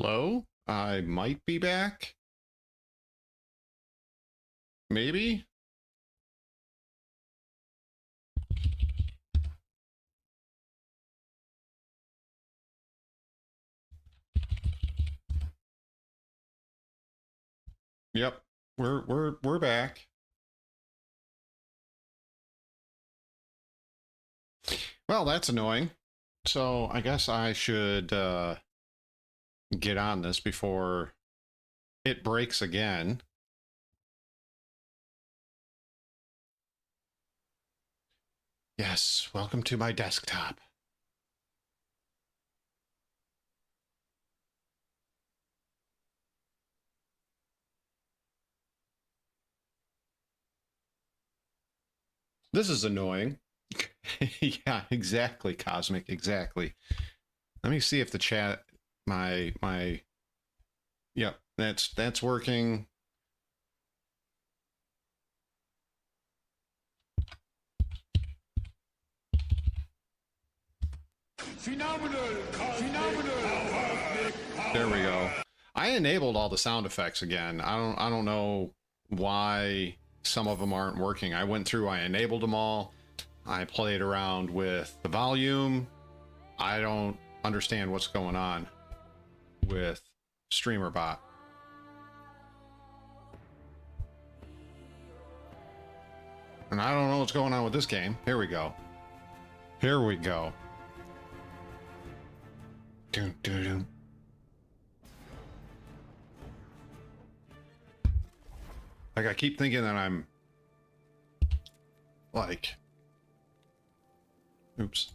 Hello? I might be back. Maybe? Yep. We're back. Well, that's annoying. So I guess I should get on this before it breaks again. Yes, welcome to my desktop. This is annoying. Yeah, exactly, Cosmic, exactly. Let me see if the chat yep, that's working. Phenomenal. There we go. I enabled all the sound effects again. I don't know why some of them aren't working. I went through, I enabled them all. I played around with the volume. I don't understand what's going on with StreamerBot. And I don't know what's going on with this game. Here we go. Here we go. Doom, doom, doom. Like, I keep thinking that I'm like, oops.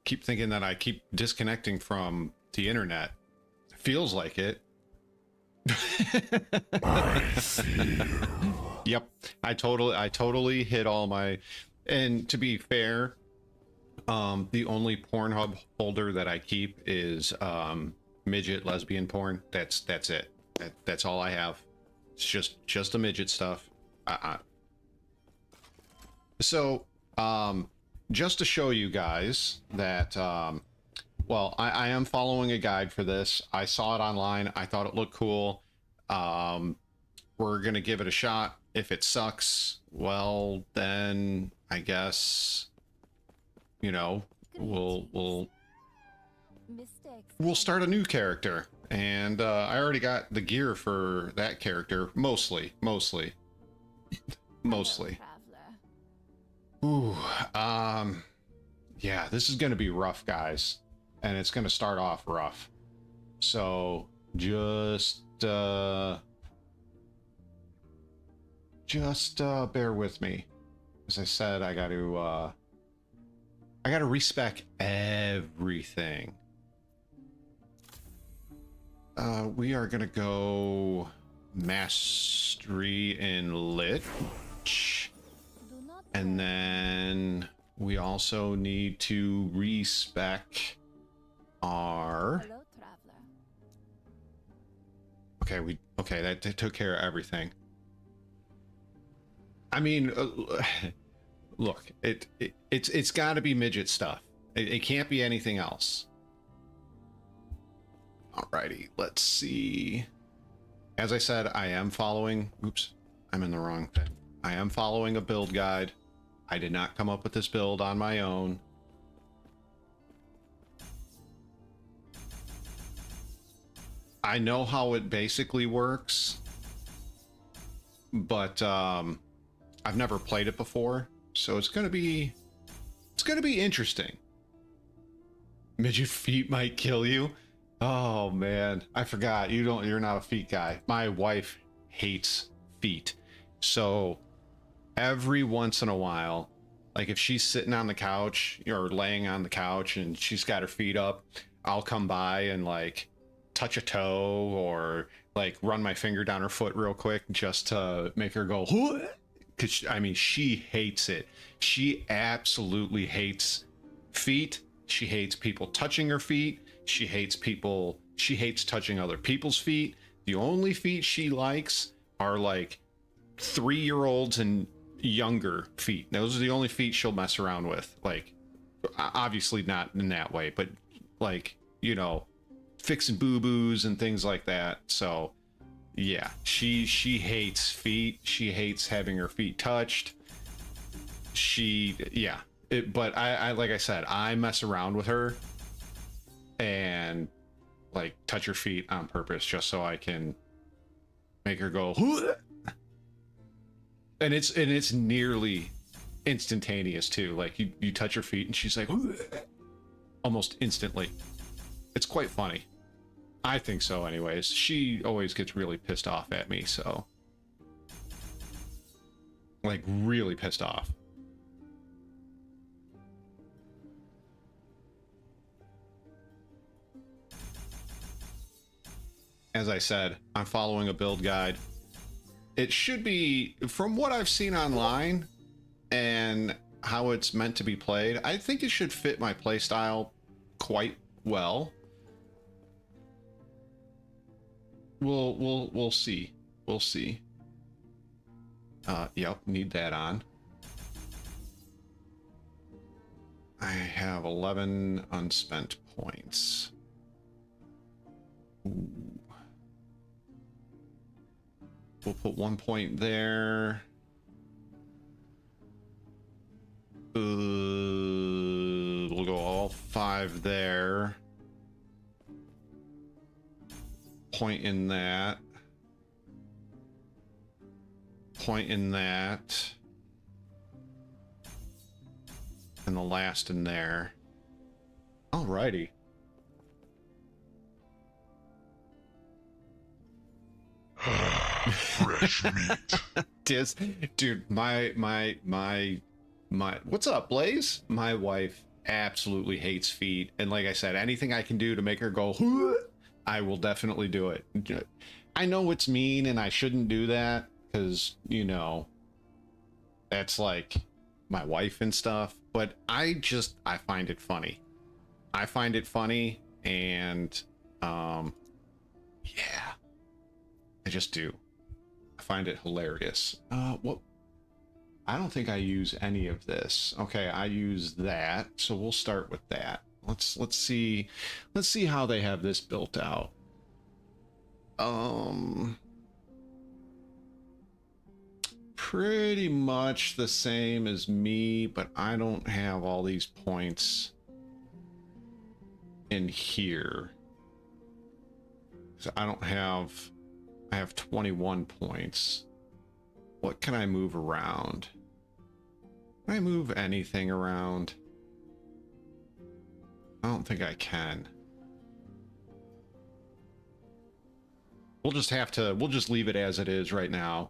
Keep thinking that I keep disconnecting from the internet. Feels like it. Yep. I totally hit all my, and to be fair, the only Pornhub folder that I keep is midget lesbian porn. That's it. That's all I have. It's just the midget stuff. So just to show you guys that well, I am following a guide for this. I saw it online. I thought it looked cool. We're gonna give it a shot. If it sucks, well, then I guess, you know, we'll start a new character. And I already got the gear for that character, mostly. Ooh, yeah, this is gonna be rough, guys, and it's gonna start off rough. So just bear with me. As I said, I gotta respec everything. We are gonna go mastery in lich, and then we also need to respec our. Okay, that took care of everything. I mean, look, it's got to be midget stuff. It can't be anything else. Alrighty, let's see. As I said, I am following. Oops, I'm in the wrong thing. I am following a build guide. I did not come up with this build on my own. I know how it basically works, but I've never played it before, so it's gonna be interesting. Midget feet might kill you. Oh man, I forgot. You're not a feet guy. My wife hates feet. So every once in a while, like if she's sitting on the couch or laying on the couch and she's got her feet up, I'll come by and like touch a toe or like run my finger down her foot real quick just to make her go, because I mean, she hates it. She absolutely hates feet. She hates people touching her feet. She hates touching other people's feet. The only feet she likes are like 3-year-olds and younger feet. Those are the only feet she'll mess around with. Like, obviously not in that way, but like, you know, fixing boo-boos and things like that. So yeah, she hates feet. She hates having her feet touched. But I like I said, I mess around with her and like touch her feet on purpose just so I can make her go and it's nearly instantaneous too. Like you touch her feet and she's like almost instantly. It's quite funny. I think so anyways. She always gets really pissed off at me, so like really pissed off. As I said, I'm following a build guide. It should be, from what I've seen online and how it's meant to be played, I think it should fit my playstyle quite well. We'll see. We'll see. Yep, need that on. I have 11 unspent points. Ooh. We'll put 1 point there. We'll go all 5 there. Point in that. Point in that. And the last in there. Alrighty. Fresh meat. Dude, my what's up, Blaze? My wife absolutely hates feet, and like I said, anything I can do to make her go I will definitely do it. I know it's mean and I shouldn't do that because, you know, that's like my wife and stuff, but I find it funny. I find it funny, and yeah, I just do. I find it hilarious. What? I don't think I use any of this. Okay, I use that, so we'll start with that. Let's see how they have this built out. Pretty much the same as me, but I don't have all these points in here. So I have 21 points. What can I move around? Can I move anything around? I don't think I can. We'll just leave it as it is right now.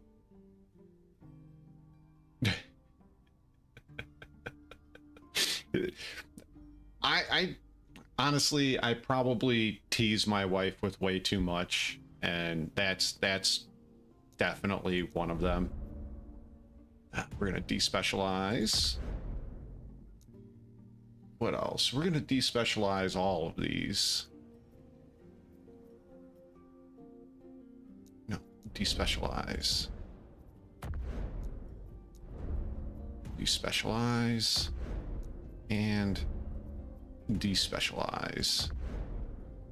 I honestly, I probably tease my wife with way too much, and that's definitely one of them. We're gonna despecialize. What else? We're gonna despecialize all of these. No, despecialize. Despecialize. And despecialize.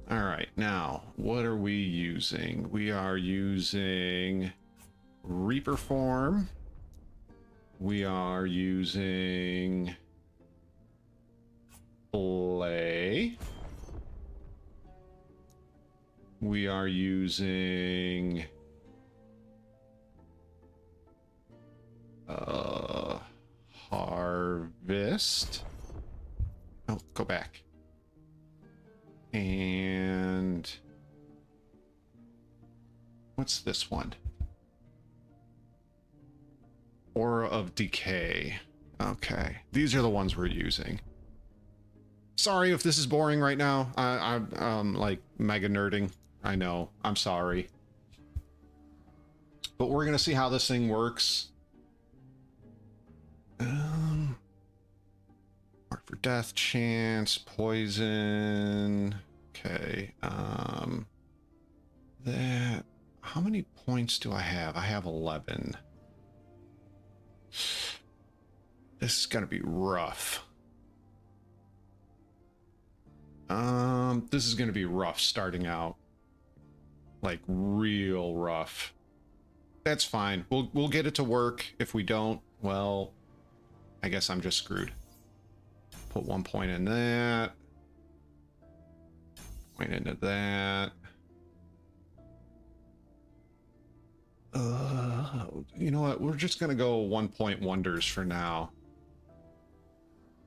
All right, now what are we using? We are using Reaper form. We are using Play. We are using Harvest. Oh, go back. And what's this one? Aura of Decay. Okay, these are the ones we're using. Sorry if this is boring right now. I'm like mega nerding. I know. I'm sorry. But we're gonna see how this thing works. Mark for death chance, poison. Okay. That. How many points do I have? I have 11. This is gonna be rough. This is going to be rough starting out. Like real rough. That's fine. We'll get it to work. If we don't, well, I guess I'm just screwed. Put 1 point in that. Point into that. You know what? We're just gonna go 1 point wonders for now.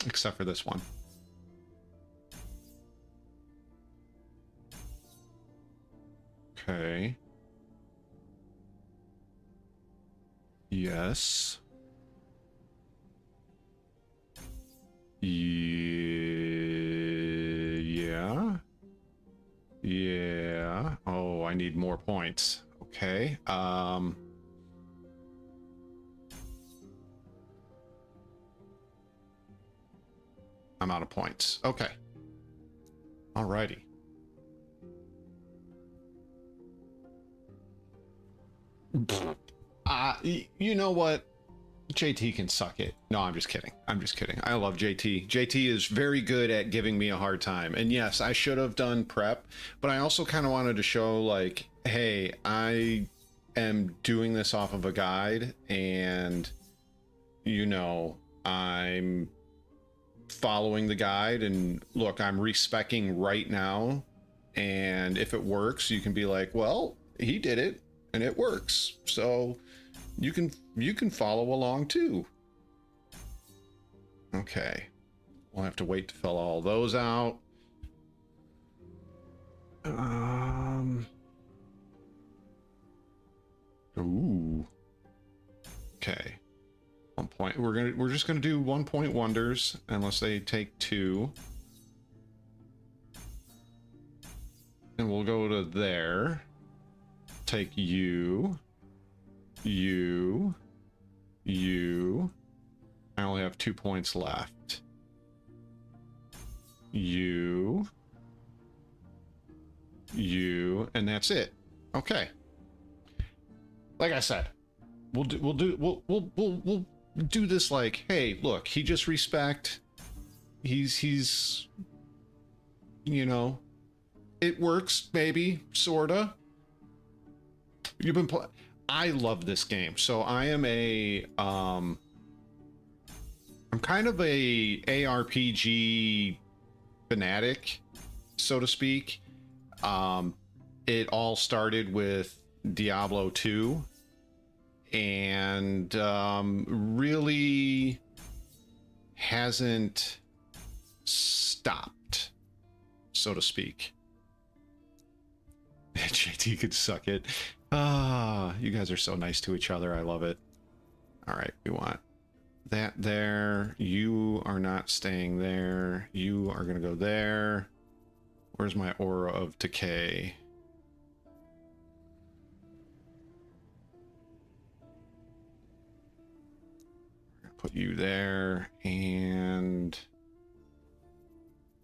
Except for this one. Okay. Yes. Yeah. Yeah. Oh, I need more points. Okay. I'm out of points. Okay. Alrighty. You know what? JT can suck it. No, I'm just kidding. I'm just kidding. I love JT. JT is very good at giving me a hard time. And yes, I should have done prep, but I also kind of wanted to show like, hey, I am doing this off of a guide and, you know, I'm following the guide and look, I'm respecing right now. And if it works, you can be like, well, he did it and it works. So you can follow along too. Okay. We'll have to wait to fill all those out. Ooh. Okay. 1 point. We're just gonna do 1 point wonders unless they take 2. And we'll go to there. Take you. You. I only have 2 points left. You, and that's it. Okay. Like I said, we'll do this like, hey, look, he just respect. He's, you know, it works, maybe, sorta. You've been playing. I love this game. So I am I'm kind of a ARPG fanatic, so to speak. It all started with Diablo 2 and really hasn't stopped, so to speak. JT could suck it. Ah, you guys are so nice to each other. I love it. All right, we want that there. You are not staying there. You are going to go there. Where's my aura of decay? Put you there and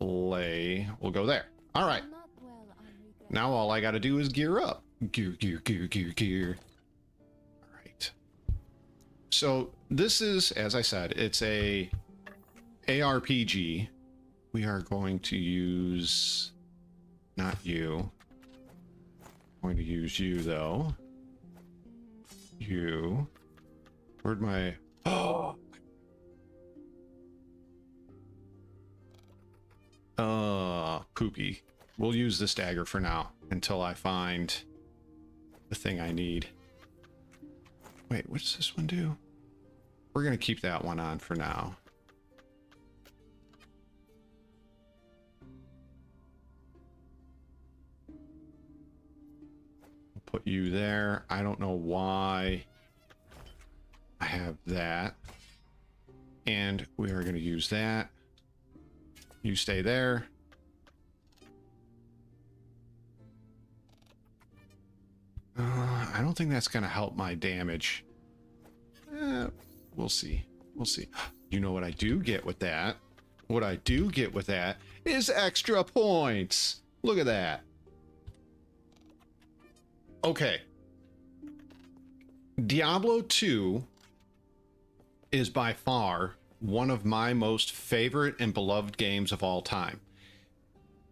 lay. We'll go there. All right. Now all I got to do is gear up. Gear. All right. So this is, as I said, it's a ARPG. We are going to use not you. I'm going to use you though. You. Where'd my poopy. We'll use this dagger for now until I find the thing I need. Wait, what's this one do? We're gonna keep that one on for now. Put you there. I don't know why I have that. And we are going to use that. You stay there. I don't think that's going to help my damage. We'll see. We'll see. You know what I do get with that? What I do get with that is extra points. Look at that. Okay. Diablo 2 is by far one of my most favorite and beloved games of all time.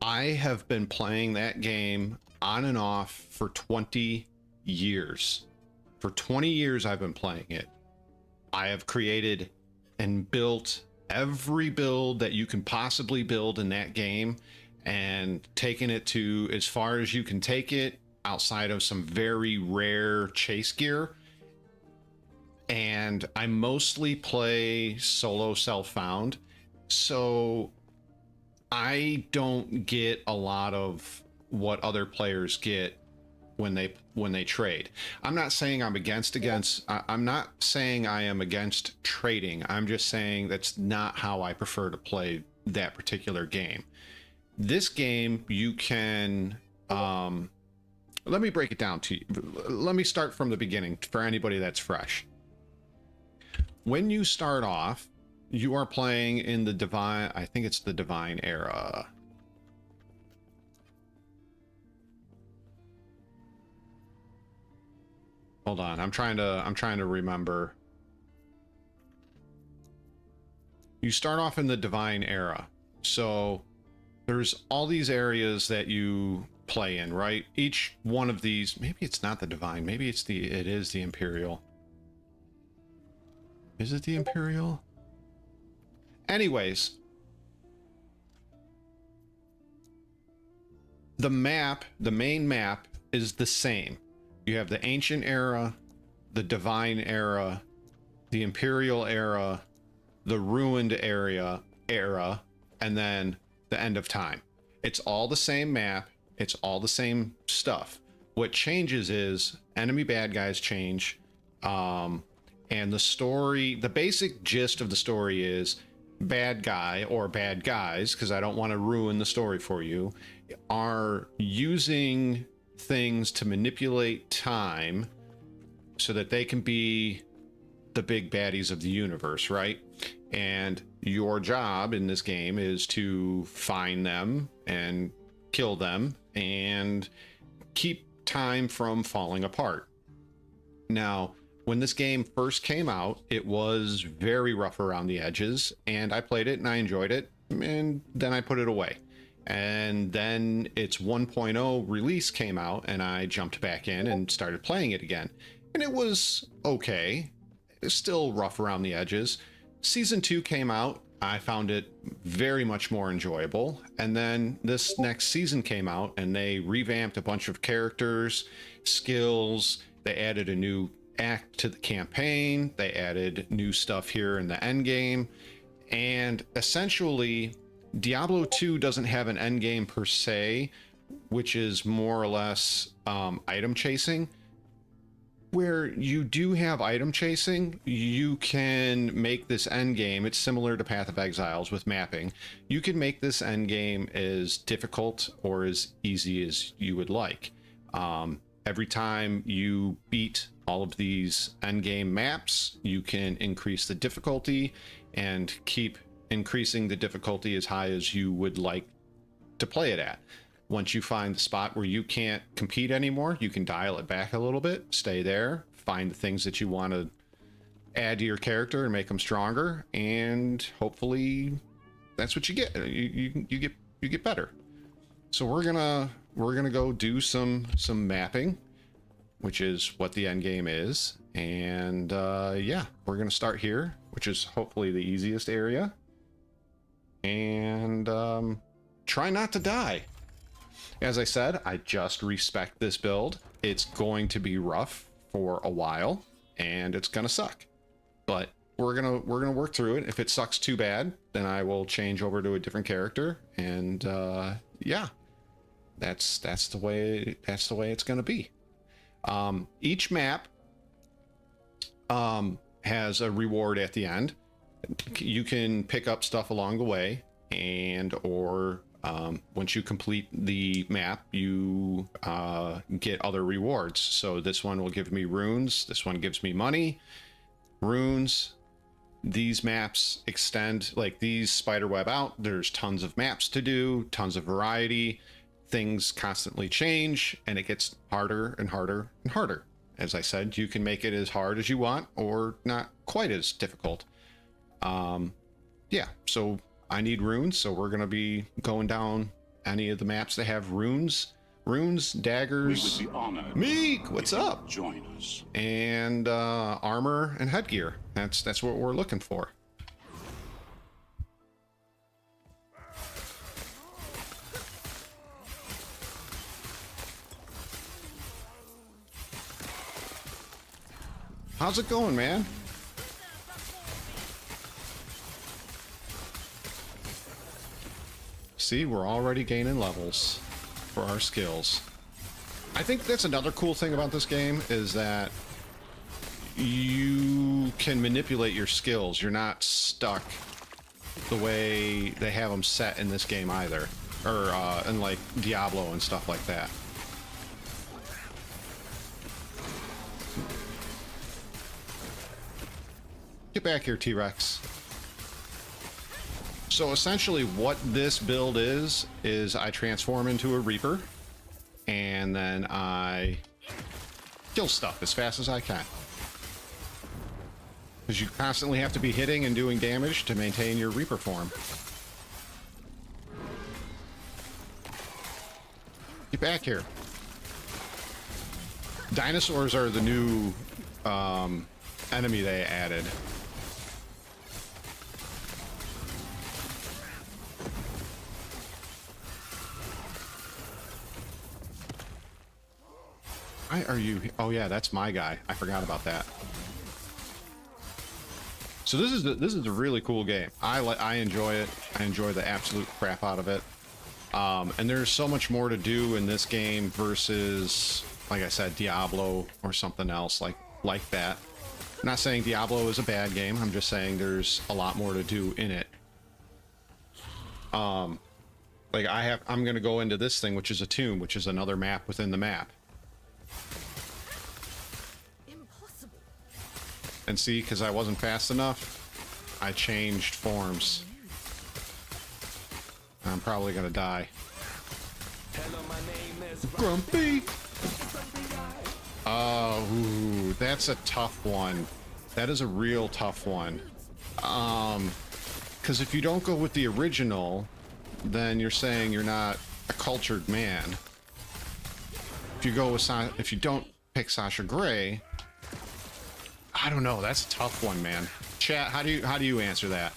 I have been playing that game on and off for 20 years. For 20 years, I've been playing it. I have created and built every build that you can possibly build in that game and taken it to as far as you can take it outside of some very rare chase gear. And I mostly play solo self-found, so I don't get a lot of what other players get when they trade. I'm not saying I'm not saying I am against trading. I'm just saying that's not how I prefer to play that particular game. This game, you can let me break it down to you. Let me start from the beginning for anybody that's fresh. When you start off, you are playing in the divine, I think it's the divine era. Hold on, I'm trying to remember. You start off in the divine era. So there's all these areas that you play in, right? Each one of these, maybe it's not the divine, maybe it is the imperial. Is it the imperial? Anyways, the main map is the same. You have the ancient era, the divine era, the imperial era, the ruined era, and then the end of time. It's all the same map. It's all the same stuff. What changes is enemy bad guys change. And the story, the basic gist of the story is bad guy or bad guys, because I don't want to ruin the story for you, are using things to manipulate time so that they can be the big baddies of the universe, right? And your job in this game is to find them and kill them and keep time from falling apart. Now, when this game first came out, it was very rough around the edges, and I played it and I enjoyed it, and then I put it away. And then its 1.0 release came out, and I jumped back in and started playing it again. And it was okay. It's still rough around the edges. Season 2 came out. I found it very much more enjoyable. And then this next season came out, and they revamped a bunch of characters, skills. They added a new act to the campaign. They added new stuff here in the end game. And essentially, Diablo 2 doesn't have an end game per se, which is more or less item chasing. Where you do have item chasing, you can make this end game, it's similar to Path of Exiles with mapping. You can make this end game as difficult or as easy as you would like. Every time you beat all of these end game maps, you can increase the difficulty and keep increasing the difficulty as high as you would like to play it at. Once you find the spot where you can't compete anymore, you can dial it back a little bit, stay there, find the things that you want to add to your character and make them stronger, and hopefully that's what you get. You get better. So we're gonna go do some mapping, which is what the end game is, and yeah, we're gonna start here, which is hopefully the easiest area, and try not to die. As I said, I just respect this build. It's going to be rough for a while, and it's gonna suck, but we're gonna work through it. If it sucks too bad, then I will change over to a different character, and yeah, that's the way it's gonna be. Each map has a reward at the end. You can pick up stuff along the way, and or once you complete the map, you get other rewards. So this one will give me runes. This one gives me money, runes. These maps extend, like these spiderweb out. There's tons of maps to do, tons of variety. Things constantly change, and it gets harder and harder and harder. As I said, you can make it as hard as you want or not quite as difficult. Yeah, so I need runes, so we're going to be going down any of the maps that have runes, daggers. We would be honored. Meek, what's if you up? would join us. And armor and headgear. That's what we're looking for. How's it going, man? See, we're already gaining levels for our skills. I think that's another cool thing about this game is that you can manipulate your skills. You're not stuck the way they have them set in this game either, or in like Diablo and stuff like that. Get back here, T-Rex. So essentially what this build is I transform into a Reaper, and then I kill stuff as fast as I can. Because you constantly have to be hitting and doing damage to maintain your Reaper form. Get back here. Dinosaurs are the new enemy they added. Why are you? Oh yeah, that's my guy. I forgot about that. So this is a really cool game. I enjoy it. I enjoy the absolute crap out of it. And there's so much more to do in this game versus, like I said, Diablo or something else like that. I'm not saying Diablo is a bad game. I'm just saying there's a lot more to do in it. Like I'm gonna go into this thing, which is a tomb, which is another map within the map. And see, because I wasn't fast enough, I changed forms. I'm probably gonna die. Hello, my name is Grumpy! Oh, ooh, that's a tough one. That is a real tough one. Because if you don't go with the original, then you're saying you're not a cultured man. If you go with if you don't pick Sasha Grey, I don't know. That's a tough one, man. Chat, how do you answer that?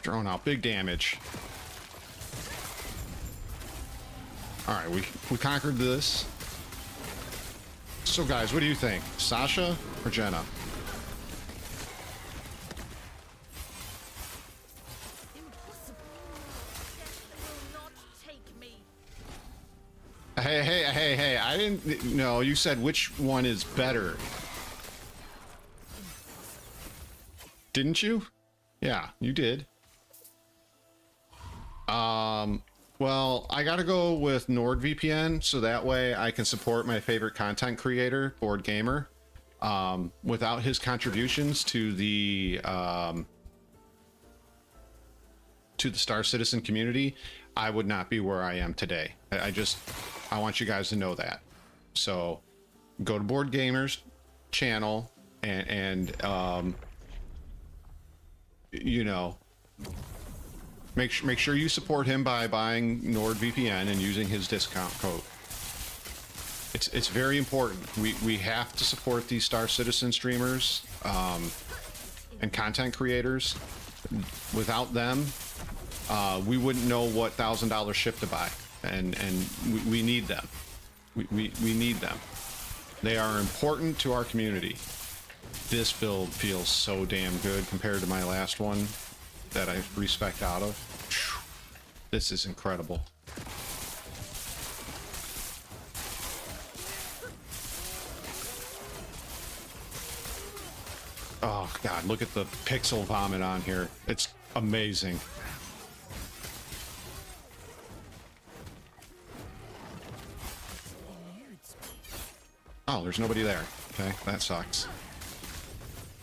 Throwing out big damage. All right, we conquered this. So guys, what do you think? Sasha or Jenna? Hey, I didn't know. You said which one is better. Didn't you? Yeah, you did. Well, I gotta go with NordVPN, so that way I can support my favorite content creator, Board Gamer. Without his contributions to the Star Citizen community, I would not be where I am today. I want you guys to know that. So go to Board Gamer's channel and you know, make sure you support him by buying NordVPN and using his discount code. It's very important. We have to support these Star Citizen streamers and content creators. Without them, we wouldn't know what $1,000 ship to buy, and we need them. We need them. They are important to our community. This build feels so damn good compared to my last one that I respec out of. This is incredible. Oh god, look at the pixel vomit on here. It's amazing. Oh, there's nobody there. Okay, that sucks.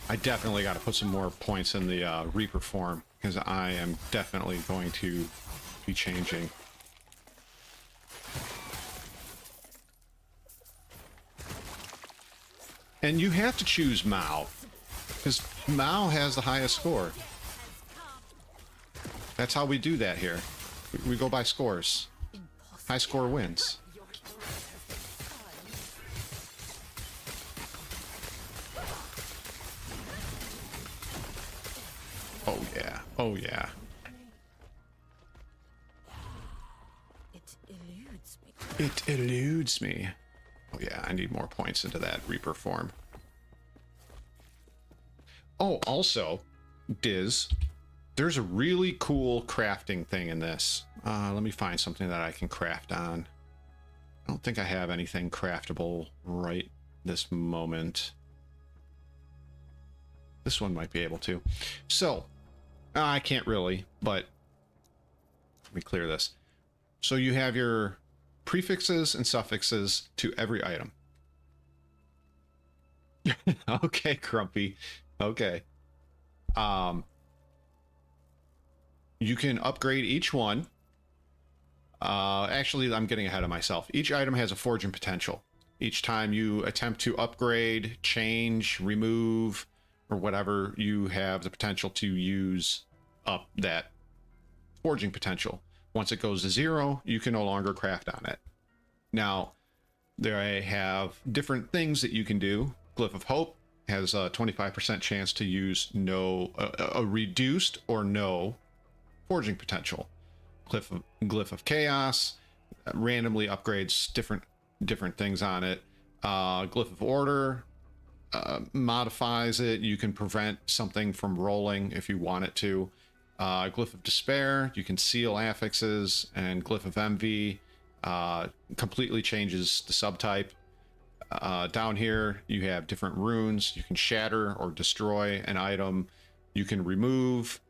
I definitely got to put some more points in the Reaper form, because I am definitely going to be changing. And you have to choose Mao, because Mao has the highest score. That's how we do that here. We go by scores. High score wins. Oh yeah. Oh yeah. It eludes me. It eludes me. Oh yeah, I need more points into that Reaper form. Oh, also, Diz, there's a really cool crafting thing in this. Let me find something that I can craft on. I don't think I have anything craftable right this moment. This one might be able to. So, I can't really, but let me clear this. So you have your prefixes and suffixes to every item. Okay, Crumpy. Okay. You can upgrade each one. Actually, I'm getting ahead of myself. Each item has a forging potential. Each time you attempt to upgrade, change, remove, or whatever, you have the potential to use up that forging potential. Once it goes to 0, you can no longer craft on it. Now, they have different things that you can do. Glyph of Hope has a 25% chance to use a reduced or no forging potential. Glyph of Chaos randomly upgrades different things on it. Glyph of Order modifies it. You can prevent something from rolling if you want it to. Glyph of Despair, you can seal affixes, and Glyph of Envy completely changes the subtype. Down here, you have different runes. You can shatter or destroy an item. You can remove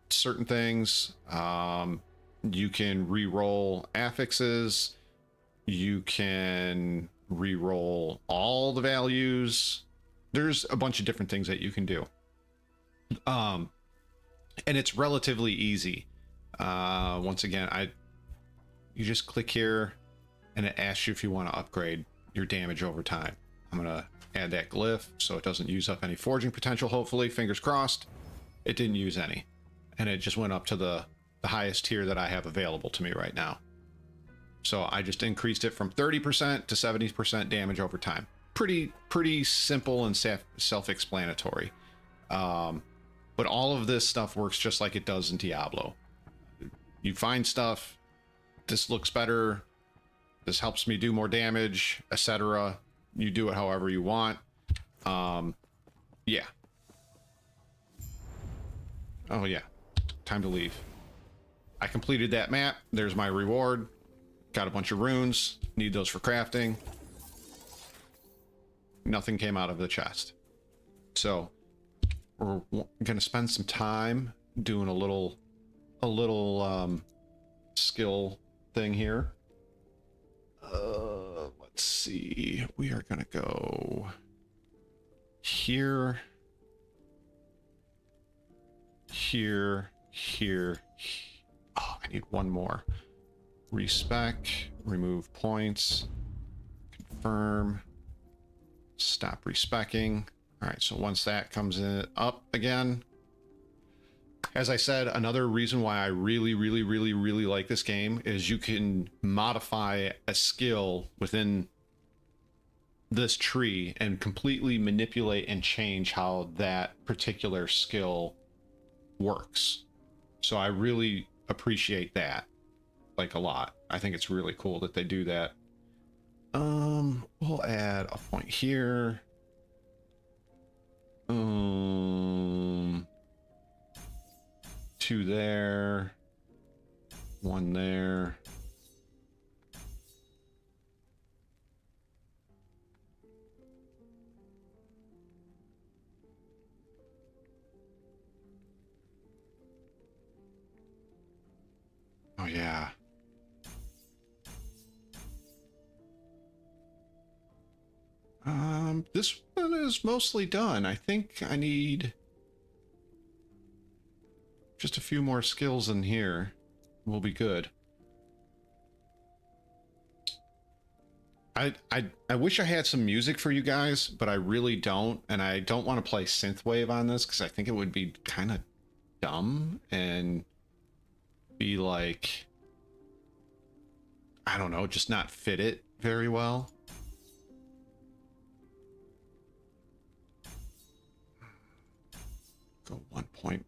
certain things. You can re-roll affixes. You can re-roll all the values. There's a bunch of different things that you can do. And it's relatively easy. Once again, you just click here and it asks you if you want to upgrade your damage over time. I'm gonna add that glyph so it doesn't use up any forging potential, hopefully. Fingers crossed. It didn't use any. And it just went up to the highest tier that I have available to me right now. So I just increased it from 30% to 70% damage over time. Pretty simple and self-explanatory. But all of this stuff works just like it does in Diablo. You find stuff, this looks better, this helps me do more damage, etc. You do it however you want. Yeah. Oh yeah, time to leave. I completed that map. There's my reward. Got a bunch of runes. Need those for crafting. Nothing came out of the chest. So we're gonna spend some time doing a little skill thing here. Let's see. We are gonna go here, here. Oh, I need one more. Respec, remove points, confirm, stop respecing. All right, so once that comes in up again, as I said, another reason why I really like this game is you can modify a skill within this tree and completely manipulate and change how that particular skill works. So I really appreciate that, like, a lot. I think it's really cool that they do that. We'll add a point here. Two there, one there. Oh yeah. This one is mostly done. I think I need just a few more skills in here. We'll be good. I wish I had some music for you guys, but I really don't, and I don't want to play synthwave on this because I think it would be kind of dumb and be like, I don't know, just not fit it very well. Go 1 point.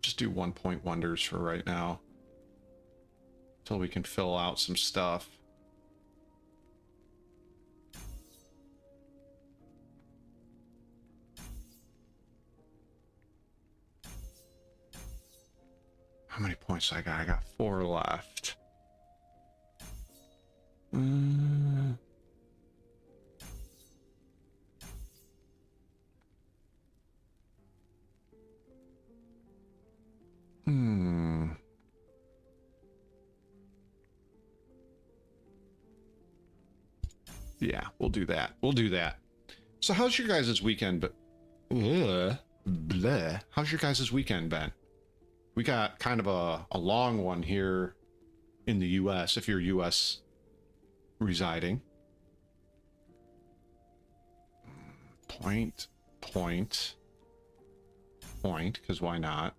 Just do 1 point wonders for right now. Until we can fill out some stuff. How many points I got? I got 4 left. Yeah, we'll do that. We'll do that. So how's your guys' weekend? But bleh. How's your guys' weekend been? We got kind of a long one here in the US, if you're US residing. Point, because why not?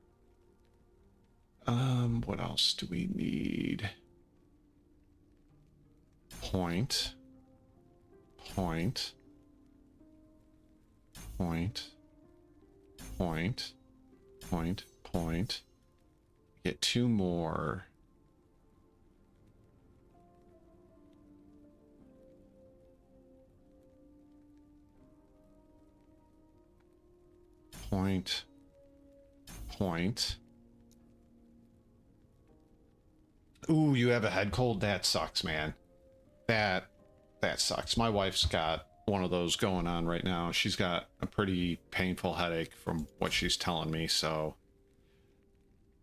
What else do we need? Point. Get 2 more. Point. Ooh, you have a head cold? That sucks, man. That sucks. My wife's got one of those going on right now. She's got a pretty painful headache from what she's telling me, so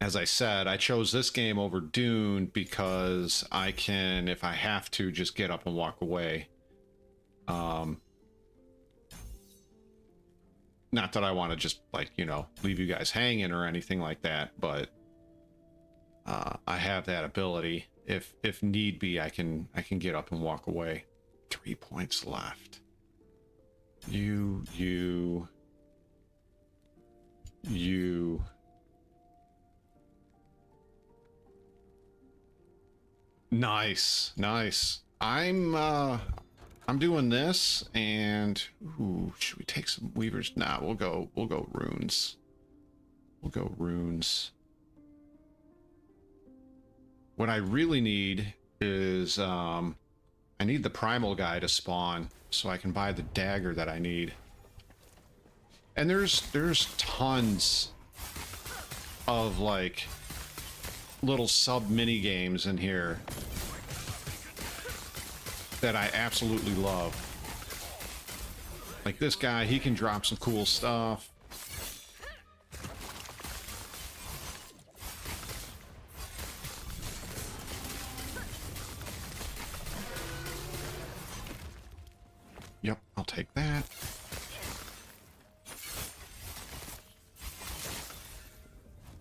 as I said, I chose this game over Dune because I can, if I have to, just get up and walk away. Not that I want to just, like, you know, leave you guys hanging or anything like that, but I have that ability. If need be, I can get up and walk away. 3 points left. You. Nice. I'm doing this, and ooh, should we take some weavers? Nah, we'll go runes. What I really need is I need the primal guy to spawn so I can buy the dagger that I need. And there's tons of like little sub mini games in here that I absolutely love. Like this guy, he can drop some cool stuff. Yep, I'll take that.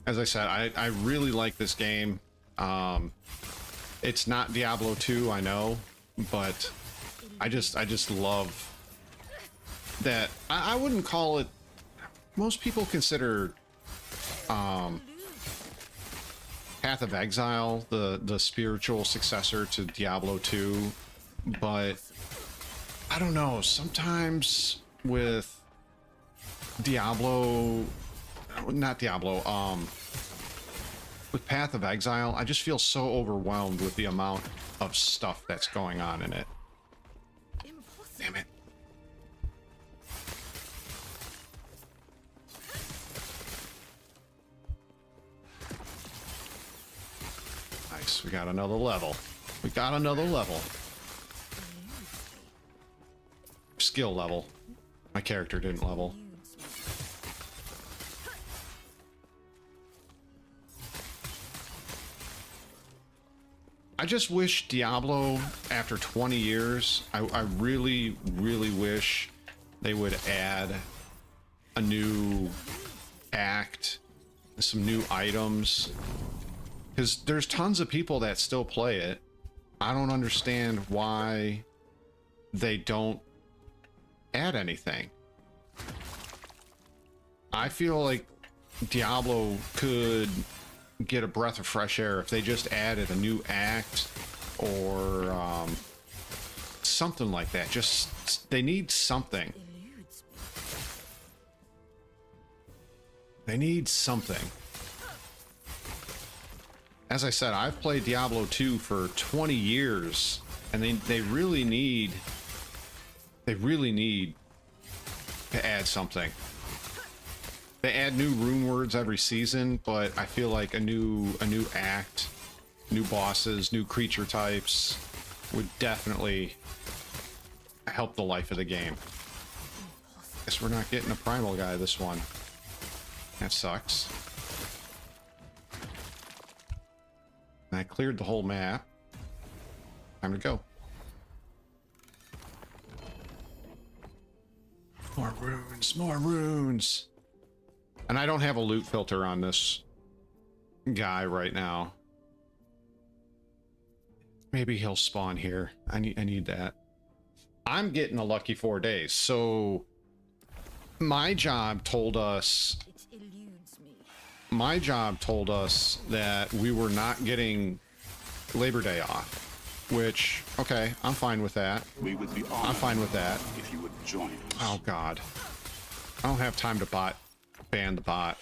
As I said, I really like this game. It's not Diablo 2, I know, but I just love that. I wouldn't call it. Most people consider Path of Exile the spiritual successor to Diablo 2, but I don't know. Sometimes with Diablo, not Diablo, with Path of Exile, I just feel so overwhelmed with the amount of stuff that's going on in it. Damn it. Nice, we got another level. Skill level. My character didn't level. I just wish Diablo, after 20 years, I really, really wish they would add a new act, some new items, because there's tons of people that still play it. I don't understand why they don't add anything. I feel like Diablo could get a breath of fresh air if they just added a new act or something like that. Just, they need something. Eludes me. They need something. As I said, I've played Diablo 2 for 20 years, and they really need to add something. They add new rune words every season, but I feel like a new act, new bosses, new creature types would definitely help the life of the game. Guess we're not getting a primal guy this one. That sucks. I cleared the whole map. Time to go. More runes, more runes. And I don't have a loot filter on this guy right now. Maybe he'll spawn here. I need that. I'm getting a lucky 4 days. So my job told us It eludes me. my job told us that we were not getting Labor Day off, which, okay, I'm fine with that. We would be I'm fine with that. if you would join us. Oh God, I don't have time to ban the bot.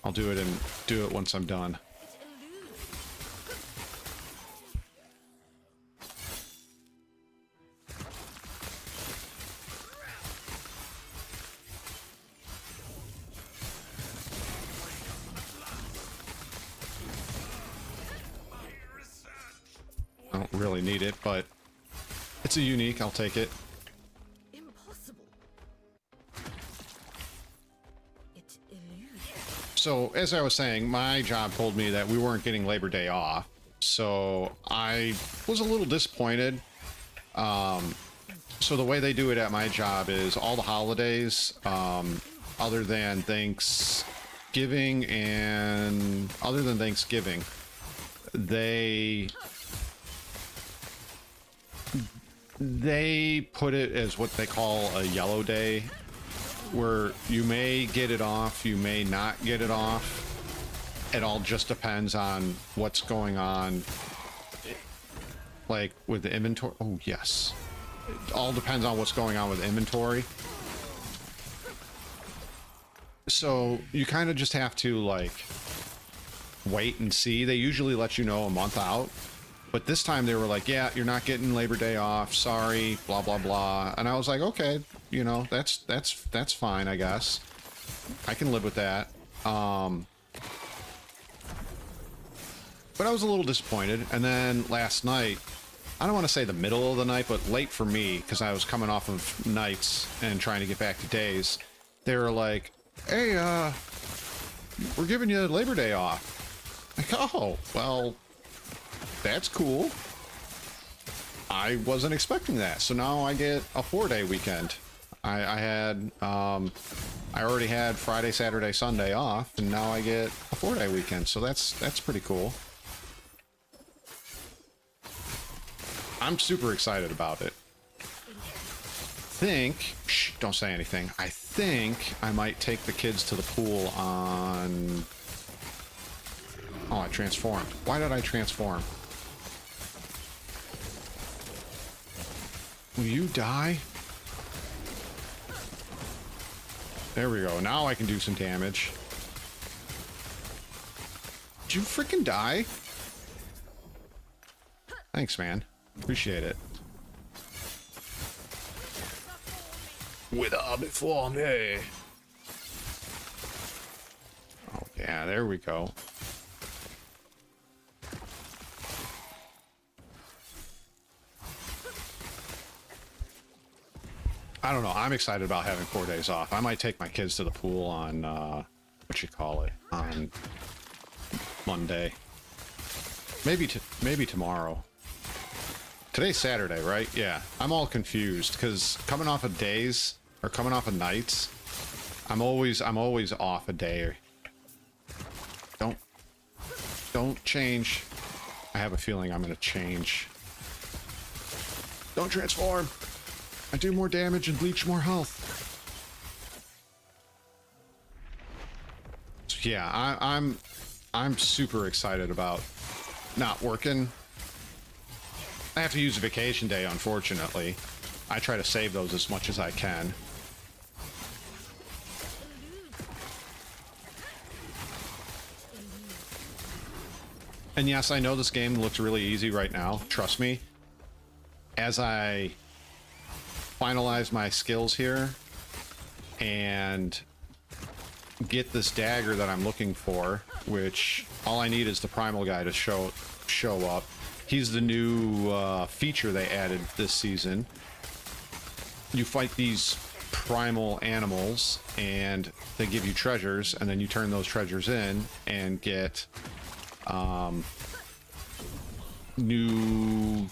I'll do it once I'm done. I don't really need it, but it's a unique. I'll take it. Impossible. It eludes. So, as I was saying, my job told me that we weren't getting Labor Day off. So, I was a little disappointed. So the way they do it at my job is all the holidays, other than Thanksgiving, they put it as what they call a yellow day, where you may get it off, you may not get it off. It all just depends on what's going on, like with the inventory. Oh yes, it all depends on what's going on with inventory. So you kind of just have to like wait and see. They usually let you know a month out, but this time they were like, yeah, you're not getting Labor Day off, sorry, blah blah blah. And I was like, okay, you know, that's fine, I guess I can live with that. But I was a little disappointed. And then last night, I don't want to say the middle of the night, but late for me, because I was coming off of nights and trying to get back to days, they were like, hey, we're giving you Labor Day off. Like, oh, well, that's cool. I wasn't expecting that. So now I get a 4-day weekend. I already had Friday, Saturday, Sunday off, and now I get a 4-day weekend. So that's pretty cool. I'm super excited about it. Shh, don't say anything. I think I might take the kids to the pool on... Oh, I transformed. Why did I transform? Will you die? There we go. Now I can do some damage. Did you freaking die? Thanks, man. Appreciate it. Wither before me. Oh, yeah, there we go. I don't know. I'm excited about having 4 days off. I might take my kids to the pool on, on Monday. Maybe tomorrow. Today's Saturday, right? Yeah. I'm all confused because coming off of days or coming off of nights, I'm always off a day. Don't change. I have a feeling I'm going to change. Don't transform. I do more damage and bleach more health. So yeah, I'm super excited about not working. I have to use a vacation day, unfortunately. I try to save those as much as I can. And yes, I know this game looks really easy right now. Trust me. As I finalize my skills here and get this dagger that I'm looking for, which all I need is the primal guy to show up. He's the new feature they added this season. You fight these primal animals and they give you treasures, and then you turn those treasures in and get new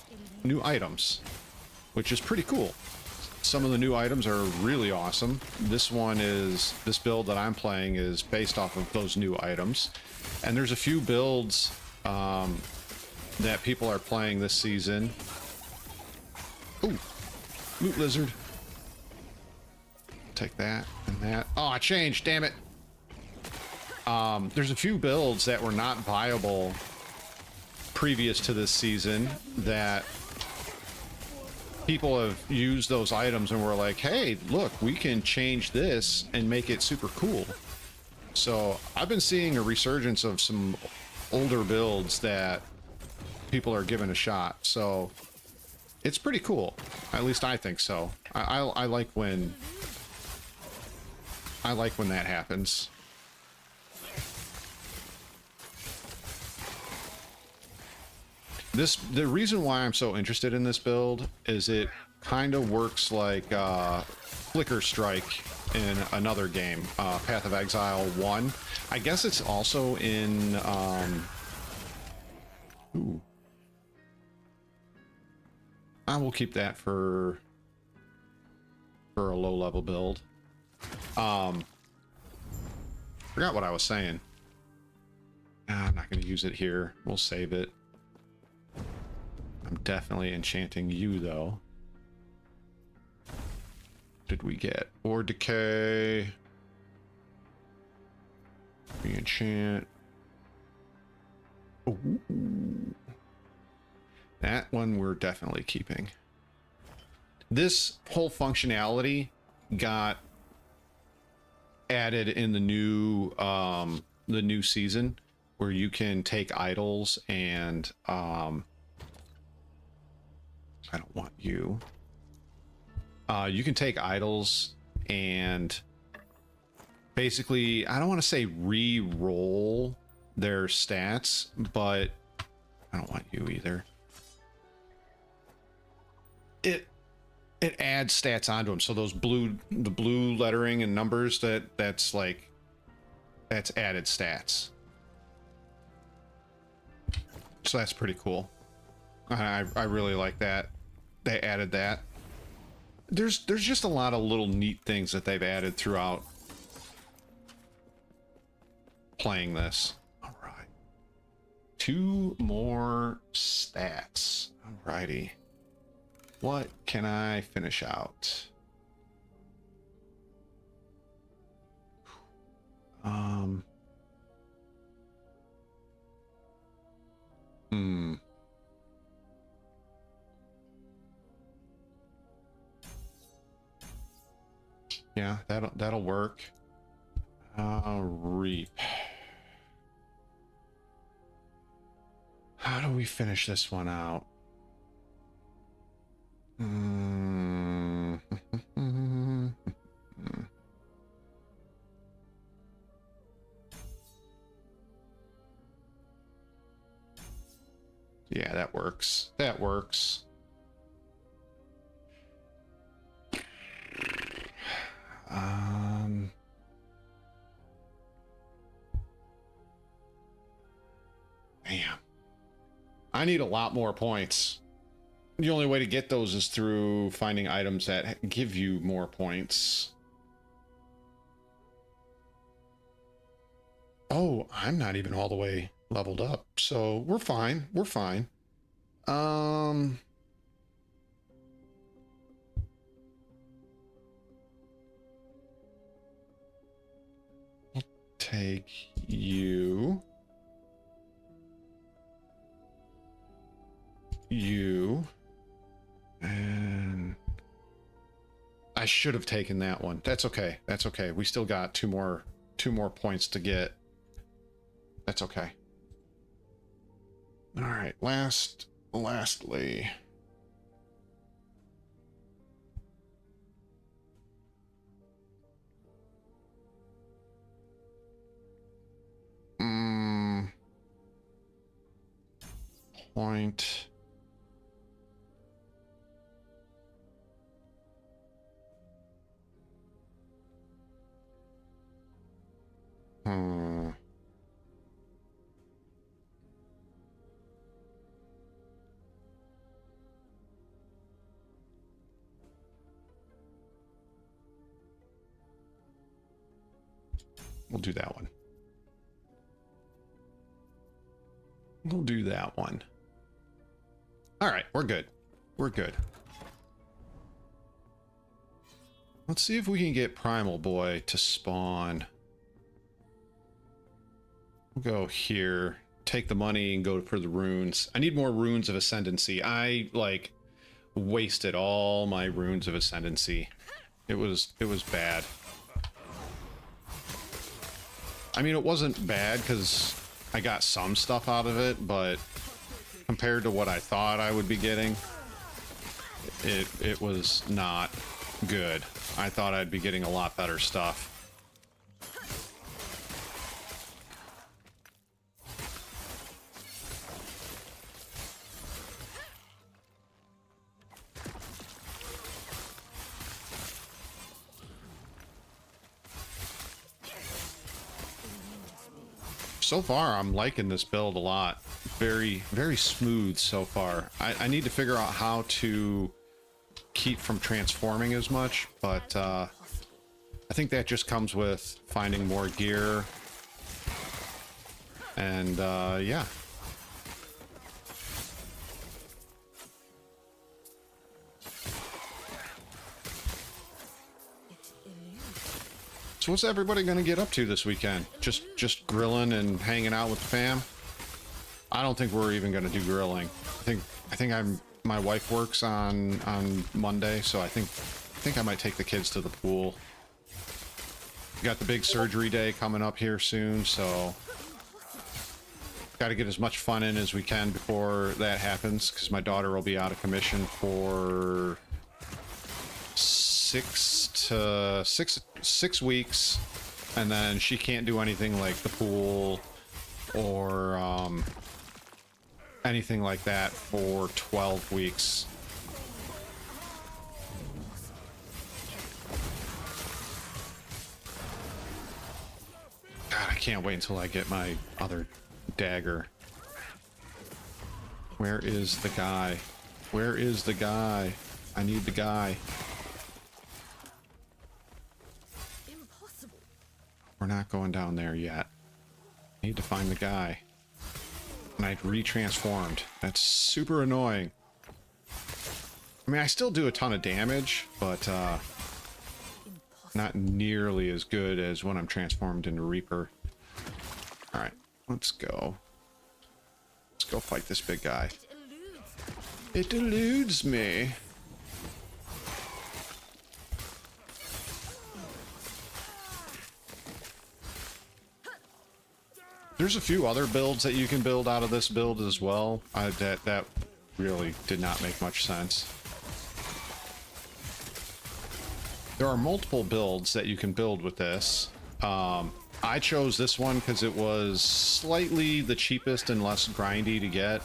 items, which is pretty cool. Some of the new items are really awesome. This build that I'm playing is based off of those new items, and there's a few builds that people are playing this season. Ooh, loot lizard. Take that and that. Oh, I changed, damn it. There's a few builds that were not viable previous to this season that people have used those items and were like, hey, look, we can change this and make it super cool. So I've been seeing a resurgence of some older builds that people are giving a shot. So it's pretty cool. At least I think so. I like when that happens. The reason why I'm so interested in this build is it kind of works like Flicker Strike in another game, Path of Exile 1. I guess it's also in I will keep that for a low level build. Forgot what I was saying. I'm not going to use it here. We'll save it. I'm definitely enchanting you, though. Did we get ore decay? Re-enchant. Ooh. That one we're definitely keeping. This whole functionality got added in the new season, where you can take idols and I don't want you. You can take idols and basically, I don't want to say re-roll their stats, but I don't want you either. It adds stats onto them. So those the blue lettering and numbers, that's added stats. So that's pretty cool. I really like that. They added that. There's just a lot of little neat things that they've added throughout playing this. All right. 2 more stats. Alrighty. What can I finish out? Yeah, that'll work. Reap. How do we finish this one out? Yeah, that works. That works. Damn. I need a lot more points. The only way to get those is through finding items that give you more points. Oh, I'm not even all the way leveled up, so we're fine. We're fine. I'll take you. You. And I should have taken that one. That's okay. That's okay. We still got two more points to get. That's okay. All right. Lastly. Point. We'll do that one. We'll do that one. All right, we're good. We're good. Let's see if we can get Primal Boy to spawn. We'll go here, take the money and go for the runes. I need more runes of Ascendancy. I like wasted all my runes of Ascendancy. It was bad. I mean, it wasn't bad because I got some stuff out of it, but compared to what I thought I would be getting, it was not good. I thought I'd be getting a lot better stuff. So far, I'm liking this build a lot. Very, very smooth so far. I need to figure out how to keep from transforming as much, but I think that just comes with finding more gear. And yeah. So what's everybody gonna get up to this weekend? Just grilling and hanging out with the fam? I don't think we're even gonna do grilling. I think my wife works on Monday, so I think I might take the kids to the pool. We got the big surgery day coming up here soon, so got to get as much fun in as we can before that happens, because my daughter will be out of commission for 6 weeks, and then she can't do anything like the pool or anything like that for 12 weeks. God, I can't wait until I get my other dagger. Where is the guy? Where is the guy? I need the guy. Impossible. We're not going down there yet. I need to find the guy. And I'd retransformed. That's super annoying. I mean, I still do a ton of damage, but not nearly as good as when I'm transformed into Reaper. Alright, let's go. Let's go fight this big guy. It eludes me. There's a few other builds that you can build out of this build as well. That really did not make much sense. There are multiple builds that you can build with this. I chose this one because it was slightly the cheapest and less grindy to get.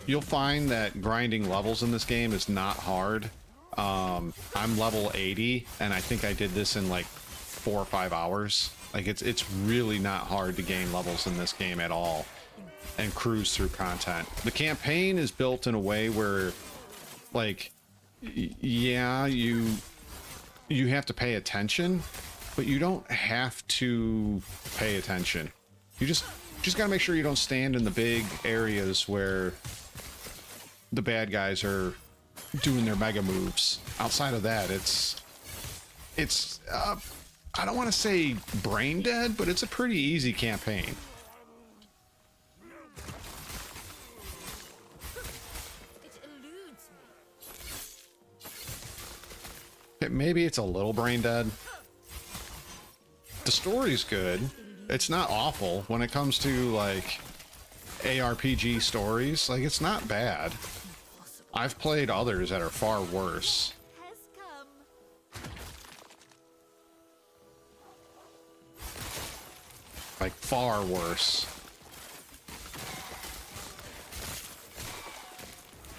You'll find that grinding levels in this game is not hard. I'm level 80, and I think I did this in like 4 or 5 hours. Like it's really not hard to gain levels in this game at all and cruise through content. The campaign is built in a way where Like, yeah, you have to pay attention, but you don't have to pay attention. You just gotta make sure you don't stand in the big areas where the bad guys are doing their mega moves. Outside of that, it's I don't want to say brain dead, but it's a pretty easy campaign. It eludes me. Maybe it's a little brain dead. The story's good. It's not awful when it comes to like ARPG stories. Like, it's not bad. I've played others that are far worse. Has come. Like, far worse.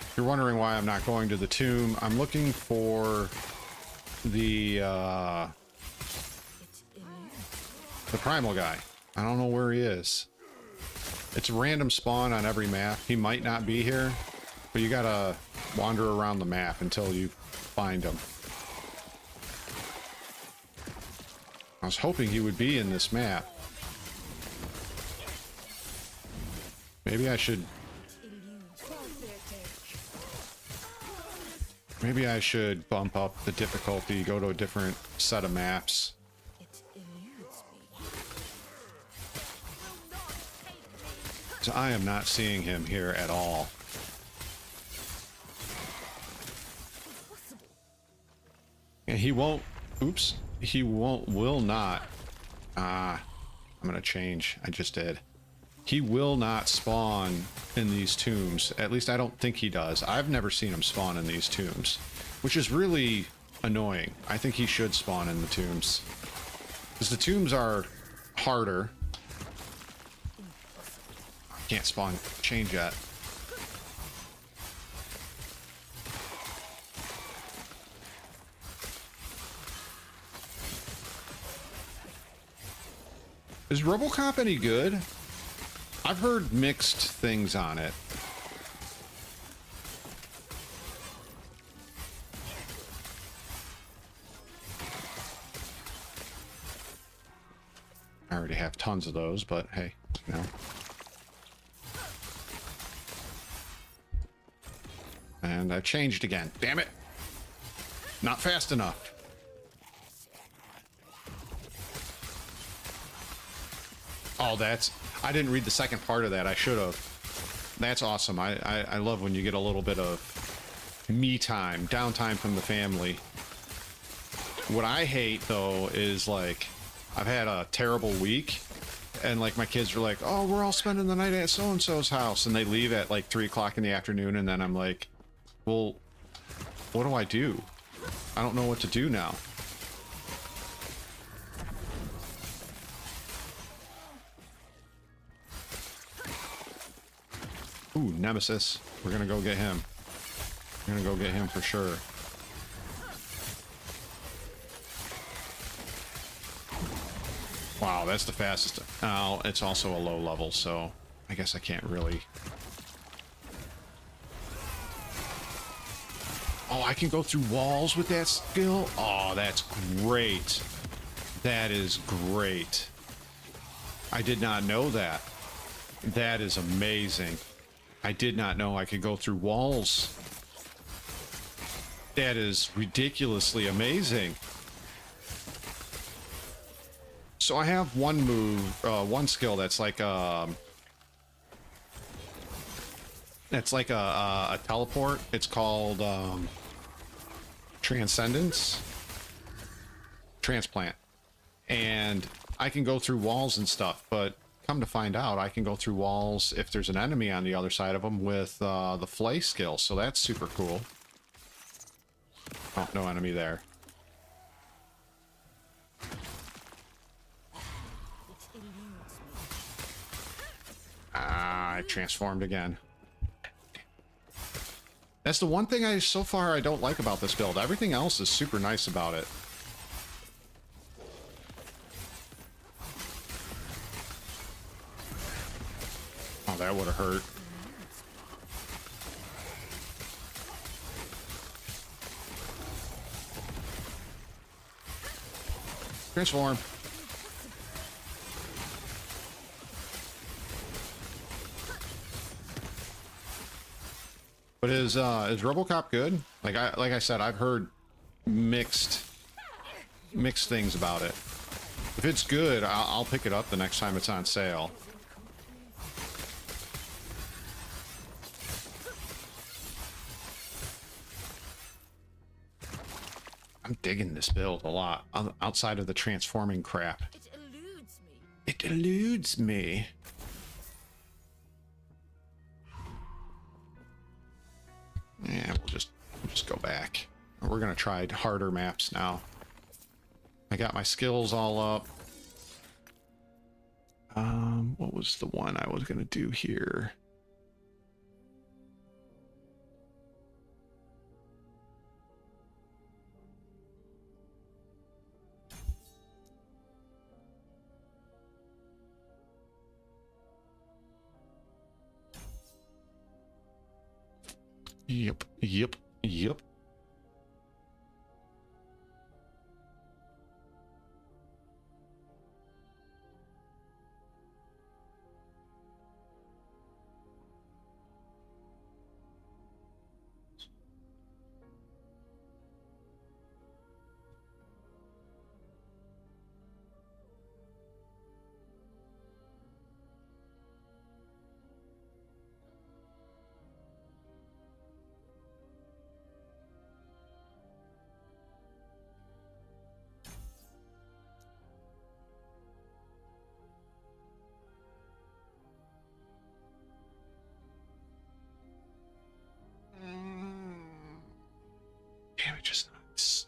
If you're wondering why I'm not going to the tomb, I'm looking for the primal guy. I don't know where he is. It's a random spawn on every map. He might not be here, but you gotta wander around the map until you find him. I was hoping he would be in this map. Maybe I should... Maybe I should bump up the difficulty, go to a different set of maps. It eludes me. So I am not seeing him here at all. And he won't... Oops. He will not... I'm gonna change. I just did. He will not spawn in these tombs. At least I don't think he does. I've never seen him spawn in these tombs, which is really annoying. I think he should spawn in the tombs, because the tombs are harder. Can't spawn change yet. Is RoboCop any good? I've heard mixed things on it. I already have tons of those, but hey, you know. And I changed again. Damn it! Not fast enough. Oh, that's... I didn't read the second part of that. I should have. That's awesome. I love when you get a little bit of me time, downtime from the family. What I hate, though, is, like, I've had a terrible week, and, like, my kids are like, oh, we're all spending the night at so-and-so's house, and they leave at, like, 3 o'clock in the afternoon, and then I'm like, well, what do I do? I don't know what to do now. Ooh, Nemesis. We're gonna go get him. We're gonna go get him for sure. Wow, that's the fastest. Oh, it's also a low level, so I guess I can't really... Oh, I can go through walls with that skill? Oh, that's great. That is great. I did not know that. That is amazing. I did not know I could go through walls. That is ridiculously amazing. So I have one move, one skill that's like a teleport. It's called Transcendence, Transplant, and I can go through walls and stuff, but come to find out, I can go through walls if there's an enemy on the other side of them with the flay skill, so that's super cool. Oh, no enemy there. Ah, I transformed again. That's the one thing so far I don't like about this build. Everything else is super nice about it. Oh, that would have hurt. Transform. But is RoboCop good? Like I said, I've heard mixed things about it. If it's good, I'll pick it up the next time it's on sale. I'm digging this build a lot, outside of the transforming crap. It eludes me. It eludes me. Yeah, we'll just go back. We're gonna try harder maps now. I got my skills all up. What was the one I was gonna do here? Yep. Damage is nuts.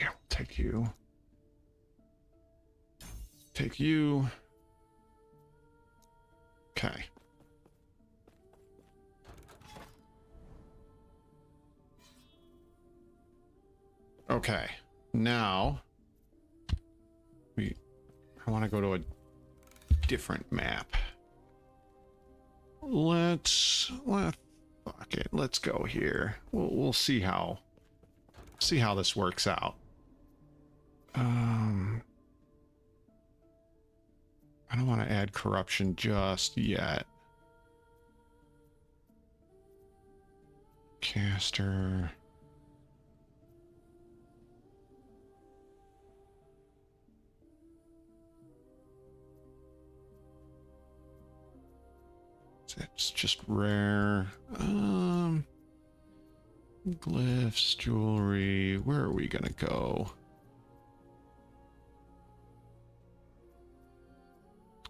Yeah, we'll take you. Take you. Okay. Okay. Now I want to go to a different map. Let's fuck it. Let's go here. We'll see how this works out. I don't want to add corruption just yet. Caster. It's just rare. Glyphs, jewelry. Where are we gonna go?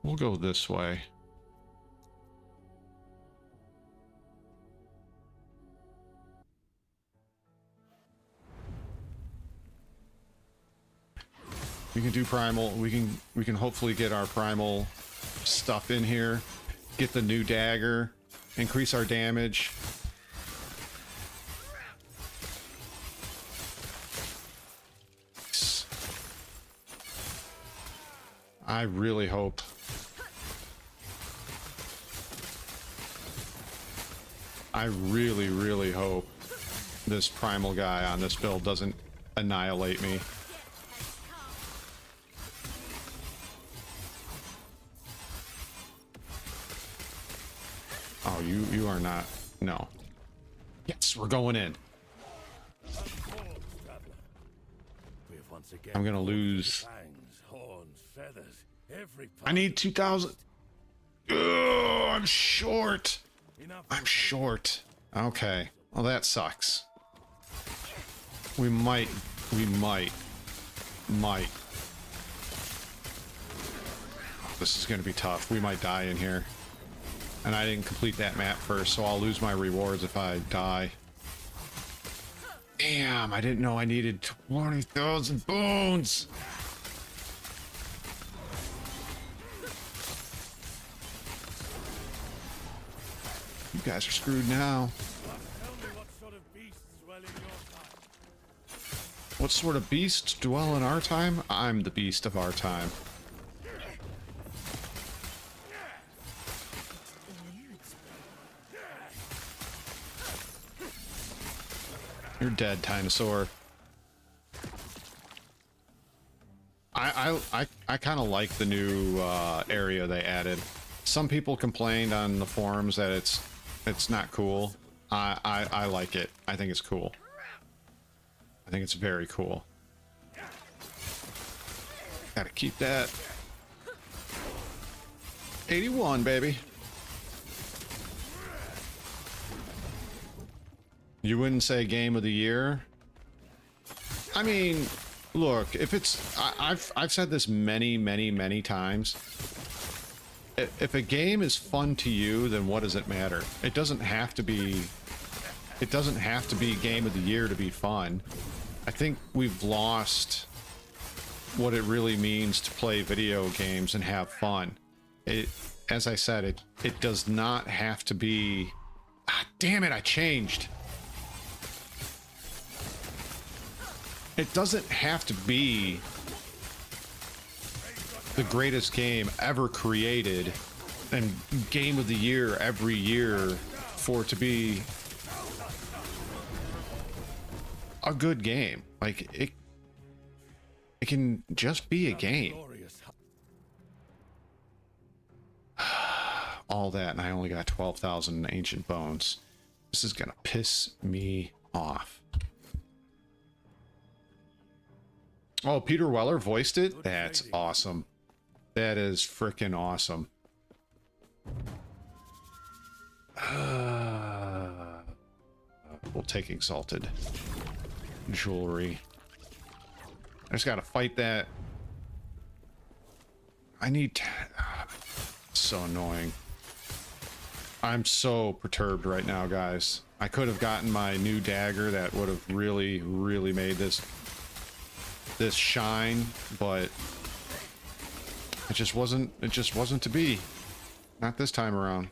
We'll go this way. We can do primal. We can hopefully get our primal stuff in here. Get the new dagger, increase our damage. I really hope. I really hope this primal guy on this build doesn't annihilate me. Oh, you are not. No. Yes, we're going in. I'm gonna lose. I need 2,000. Oh, I'm short. I'm short. Okay. Well, that sucks. We might. This is gonna be tough. We might die in here. And I didn't complete that map first, so I'll lose my rewards if I die. Damn, I didn't know I needed 20,000 bones! You guys are screwed now. What sort of beasts dwell in our time? I'm the beast of our time. You're dead, dinosaur. I kind of like the new area they added. Some people complained on the forums that it's not cool. I like it. I think it's cool. I think it's very cool. Gotta keep that. 81, baby. You wouldn't say game of the year? I mean, look, if it's... I've said this many times. If a game is fun to you, then what does it matter? It doesn't have to be... It doesn't have to be game of the year to be fun. I think we've lost what it really means to play video games and have fun. As I said, it does not have to be... Ah, damn it, I changed. It doesn't have to be the greatest game ever created and game of the year every year for it to be a good game. Like, it can just be a game. All that, and I only got 12,000 ancient bones. This is gonna piss me off. Oh, Peter Weller voiced it? That's awesome. That is freaking awesome. We'll take exalted jewelry. I just gotta fight that. I need... so annoying. I'm so perturbed right now, guys. I could have gotten my new dagger that would have really made this shine, but it just wasn't to be. Not this time around.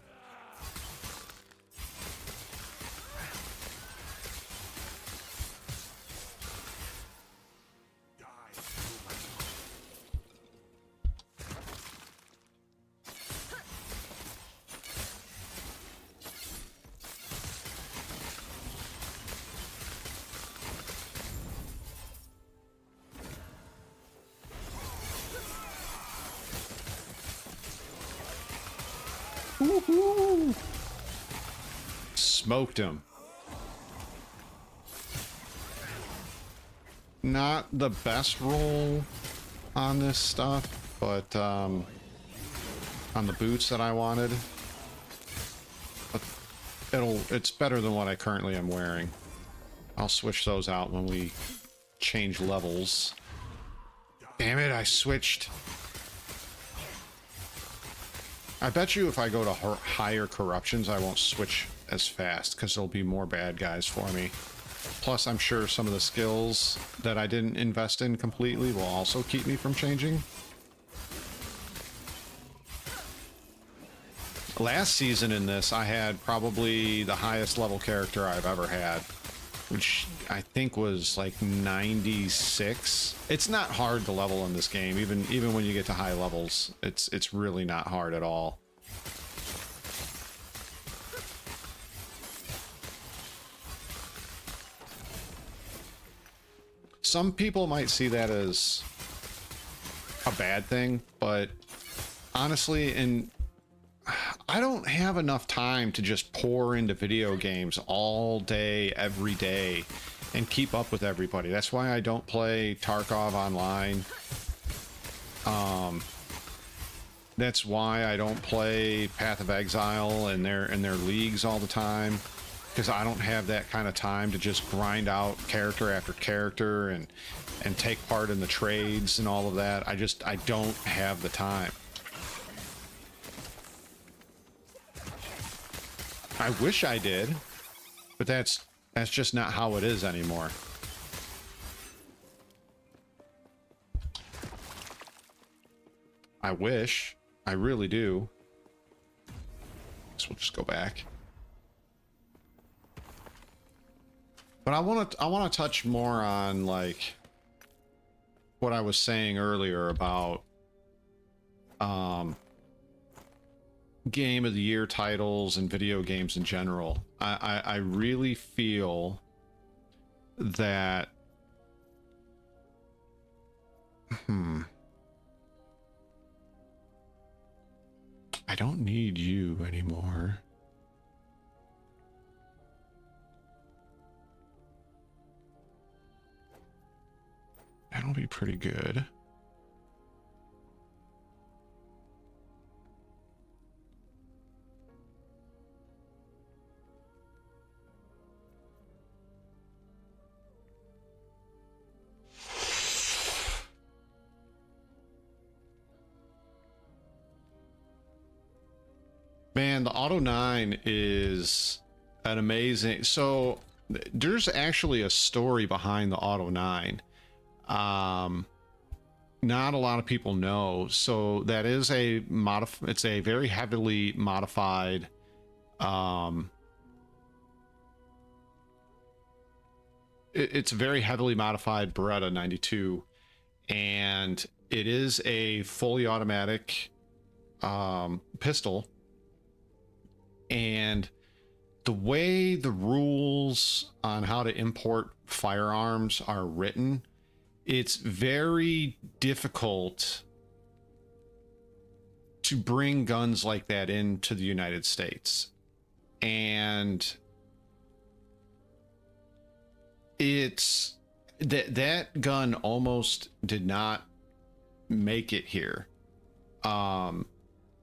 Woohoo! Smoked him. Not the best roll on this stuff, but on the boots that I wanted. But it's better than what I currently am wearing. I'll switch those out when we change levels. Damn it, I switched. I bet you if I go to higher corruptions, I won't switch as fast, because there'll be more bad guys for me. Plus, I'm sure some of the skills that I didn't invest in completely will also keep me from changing. Last season in this, I had probably the highest level character I've ever had, which I think was like 96. It's not hard to level in this game, even when you get to high levels. It's really not hard at all. Some people might see that as a bad thing, but honestly, I don't have enough time to just pour into video games all day, every day, and keep up with everybody. That's why I don't play Tarkov online. That's why I don't play Path of Exile and their leagues all the time, because I don't have that kind of time to just grind out character after character and take part in the trades and all of that. I don't have the time. I wish I did, but that's just not how it is anymore. I wish. I really do. So we'll just go back. But I want to touch more on like what I was saying earlier about game of the year titles and video games in general. I really feel that I don't need you anymore. That'll be pretty good. Man, the Auto 9 is an amazing... So, there's actually a story behind the Auto 9. Not a lot of people know. So, that is it's a very heavily modified... it's a very heavily modified Beretta 92. And it is a fully automatic pistol. And the way the rules on how to import firearms are written, it's very difficult to bring guns like that into the United States. And it's that gun almost did not make it here.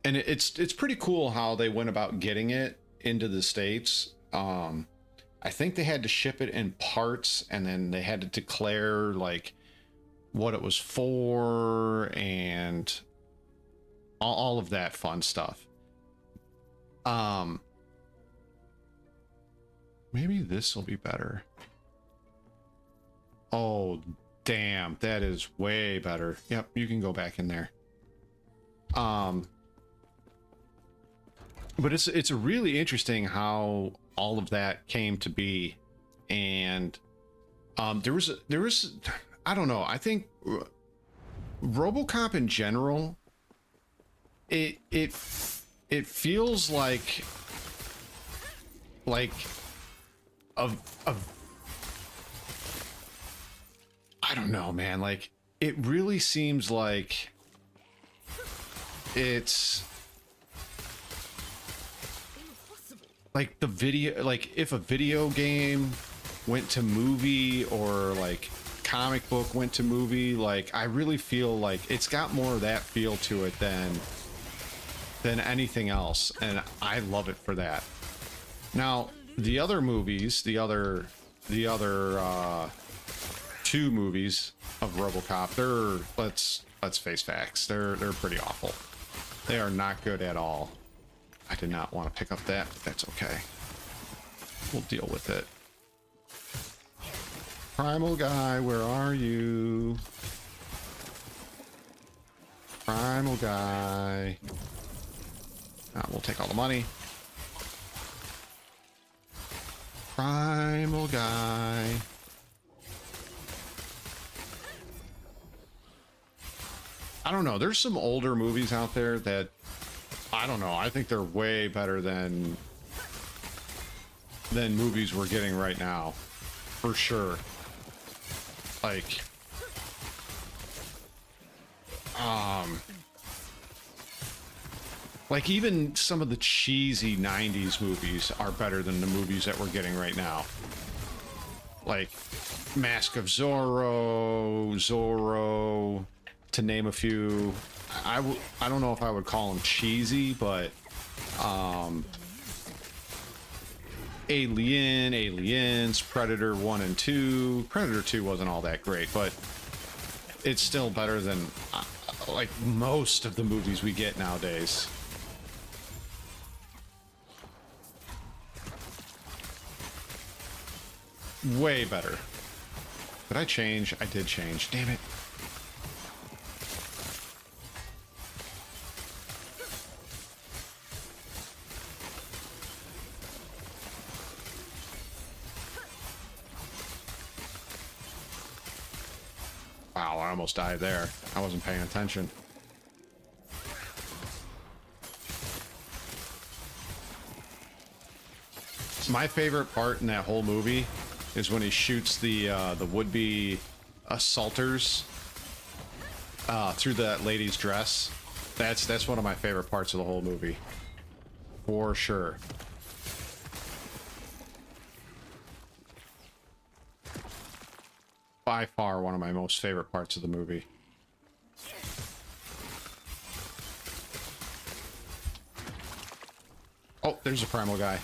And it's pretty cool how they went about getting it into the States. I think they had to ship it in parts, and then they had to declare like what it was for and all of that fun stuff. Maybe this will be better. Oh, damn, that is way better. Yep, you can go back in there. But it's really interesting how all of that came to be. And there was I don't know, I think RoboCop in general, it feels like a I don't know, man, like it really seems like it's like the video, like if a video game went to movie or like comic book went to movie, like I really feel like it's got more of that feel to it than anything else, and I love it for that. Now the other movies, the other two movies of RoboCop, they're let's face facts, they're pretty awful. They are not good at all. I did not want to pick up that, but that's okay. We'll deal with it. Primal guy, where are you? Primal guy. We'll take all the money. Primal guy. I don't know. There's some older movies out there that I don't know. I think they're way better than movies we're getting right now, for sure. Like even some of the cheesy 90s movies are better than the movies that we're getting right now. Like Mask of Zorro, to name a few. I don't know if I would call them cheesy, but Aliens, Predator 1 and 2. Predator 2 wasn't all that great, but it's still better than like most of the movies we get nowadays. Way better. Did I change? I did change. Damn it. Wow, I almost died there. I wasn't paying attention. My favorite part in that whole movie is when he shoots the would-be assaulters through that lady's dress. That's one of my favorite parts of the whole movie, for sure. By far one of my most favorite parts of the movie. Oh, there's a primal guy.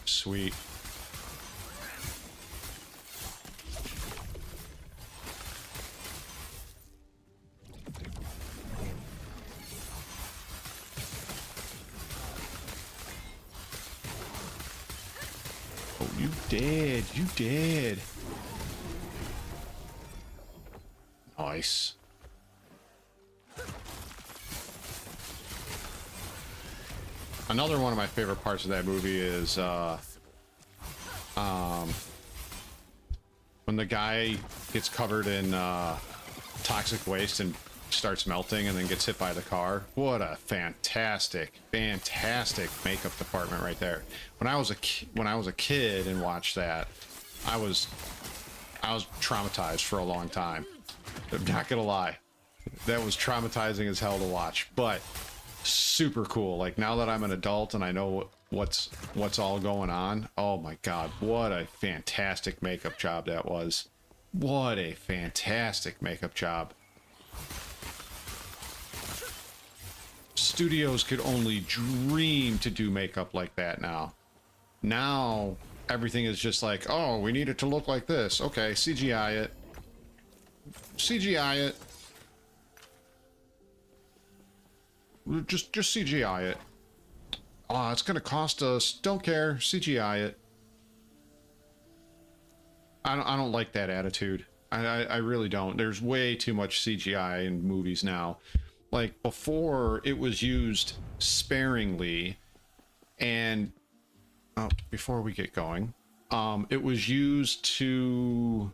Sweet. Oh, you did. You did. Nice. Another one of my favorite parts of that movie is when the guy gets covered in toxic waste and starts melting and then gets hit by the car. What a fantastic makeup department right there. When I was a kid and watched that, I was traumatized for a long time. I'm not gonna lie, that was traumatizing as hell to watch, but super cool. Like, now that I'm an adult and I know what's all going on, oh my god, what a fantastic makeup job that was. What a fantastic makeup job. Studios could only dream to do makeup like that now. Now everything is just like, oh, we need it to look like this. Okay, CGI it. CGI it. Just CGI it. Oh, it's gonna cost us. Don't care. CGI it. I don't like that attitude. I really don't. There's way too much CGI in movies now. Like, before, it was used sparingly, and before we get going, it was used to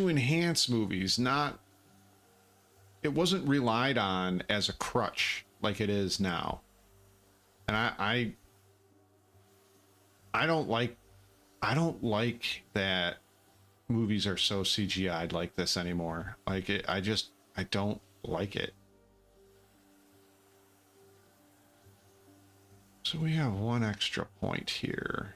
enhance movies, not, it wasn't relied on as a crutch like it is now. And I don't like that movies are so CGI'd like this anymore. Like, I don't like it. So we have one extra point here.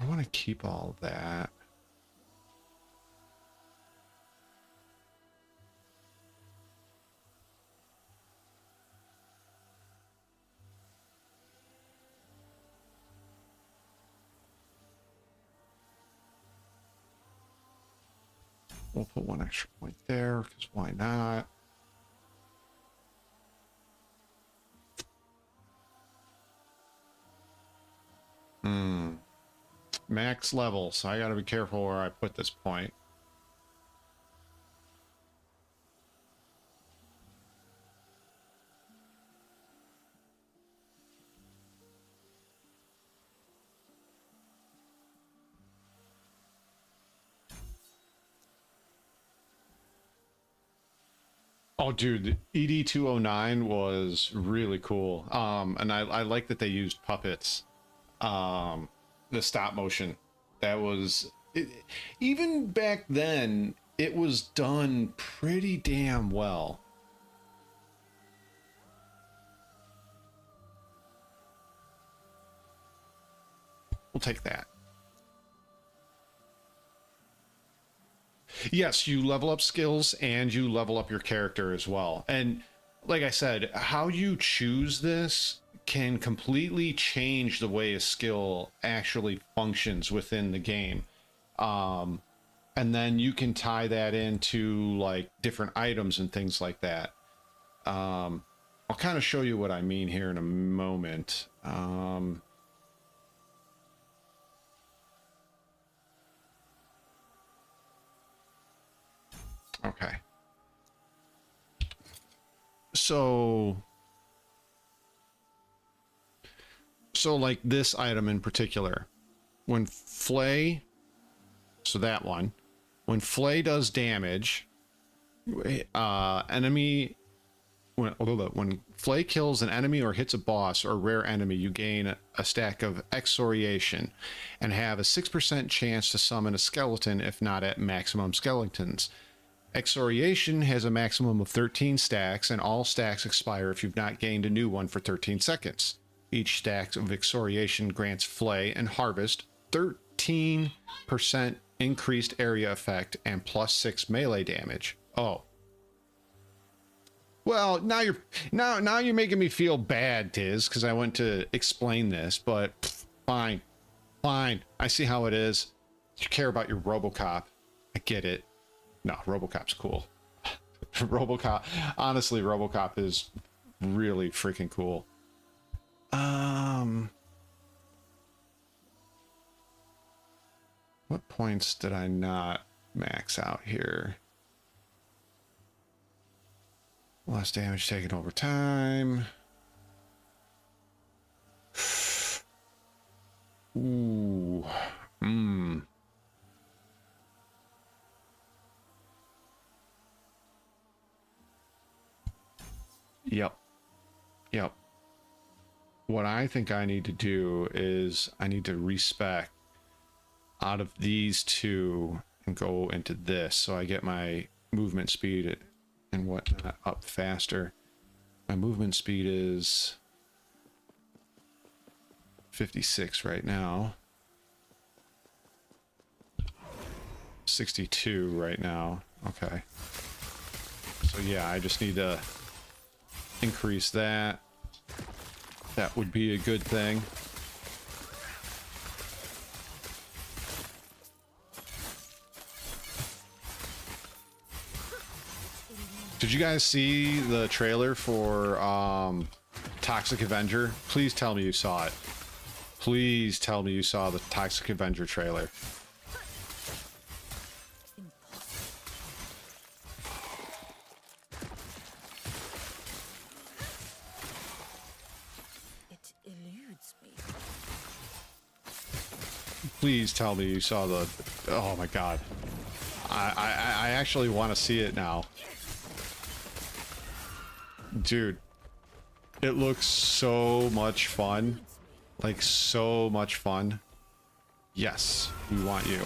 I want to keep all that. We'll put one extra point there, because why not? Max level, so I gotta be careful where I put this point. Oh, dude, ED209 was really cool. And I like that they used puppets. The stop motion. That was... even back then, it was done pretty damn well. We'll take that. Yes, you level up skills and you level up your character as well. And like I said, how you choose this can completely change the way a skill actually functions within the game. And then you can tie that into like different items and things like that. I'll kind of show you what I mean here in a moment. Okay. So like this item in particular, when Flay, so that one, when Flay does damage, enemy, when Flay kills an enemy or hits a boss or rare enemy, you gain a stack of excoriation and have a 6% chance to summon a skeleton if not at maximum skeletons. Excoriation has a maximum of 13 stacks, and all stacks expire if you've not gained a new one for 13 seconds. Each stack of excoriation grants Flay and Harvest 13% increased area effect and +6 melee damage. Oh. Well, now you're making me feel bad, Tiz, because I went to explain this, but pff, fine. I see how it is. You care about your RoboCop. I get it. No, RoboCop's cool. RoboCop, honestly, RoboCop is really freaking cool. What points did I not max out here? Less damage taken over time. Ooh. Yep. What I think I need to do is I need to respec out of these two and go into this so I get my movement speed and whatnot up faster. My movement speed is 56 right now. 62 right now. Okay. So yeah, I just need to increase that. That would be a good thing. Did you guys see the trailer for Toxic Avenger? Please tell me you saw it. Please tell me you saw the Toxic Avenger trailer. It eludes me. Please tell me you saw the... Oh my god. I actually want to see it now. Dude, it looks so much fun. Like, so much fun. Yes, we want you.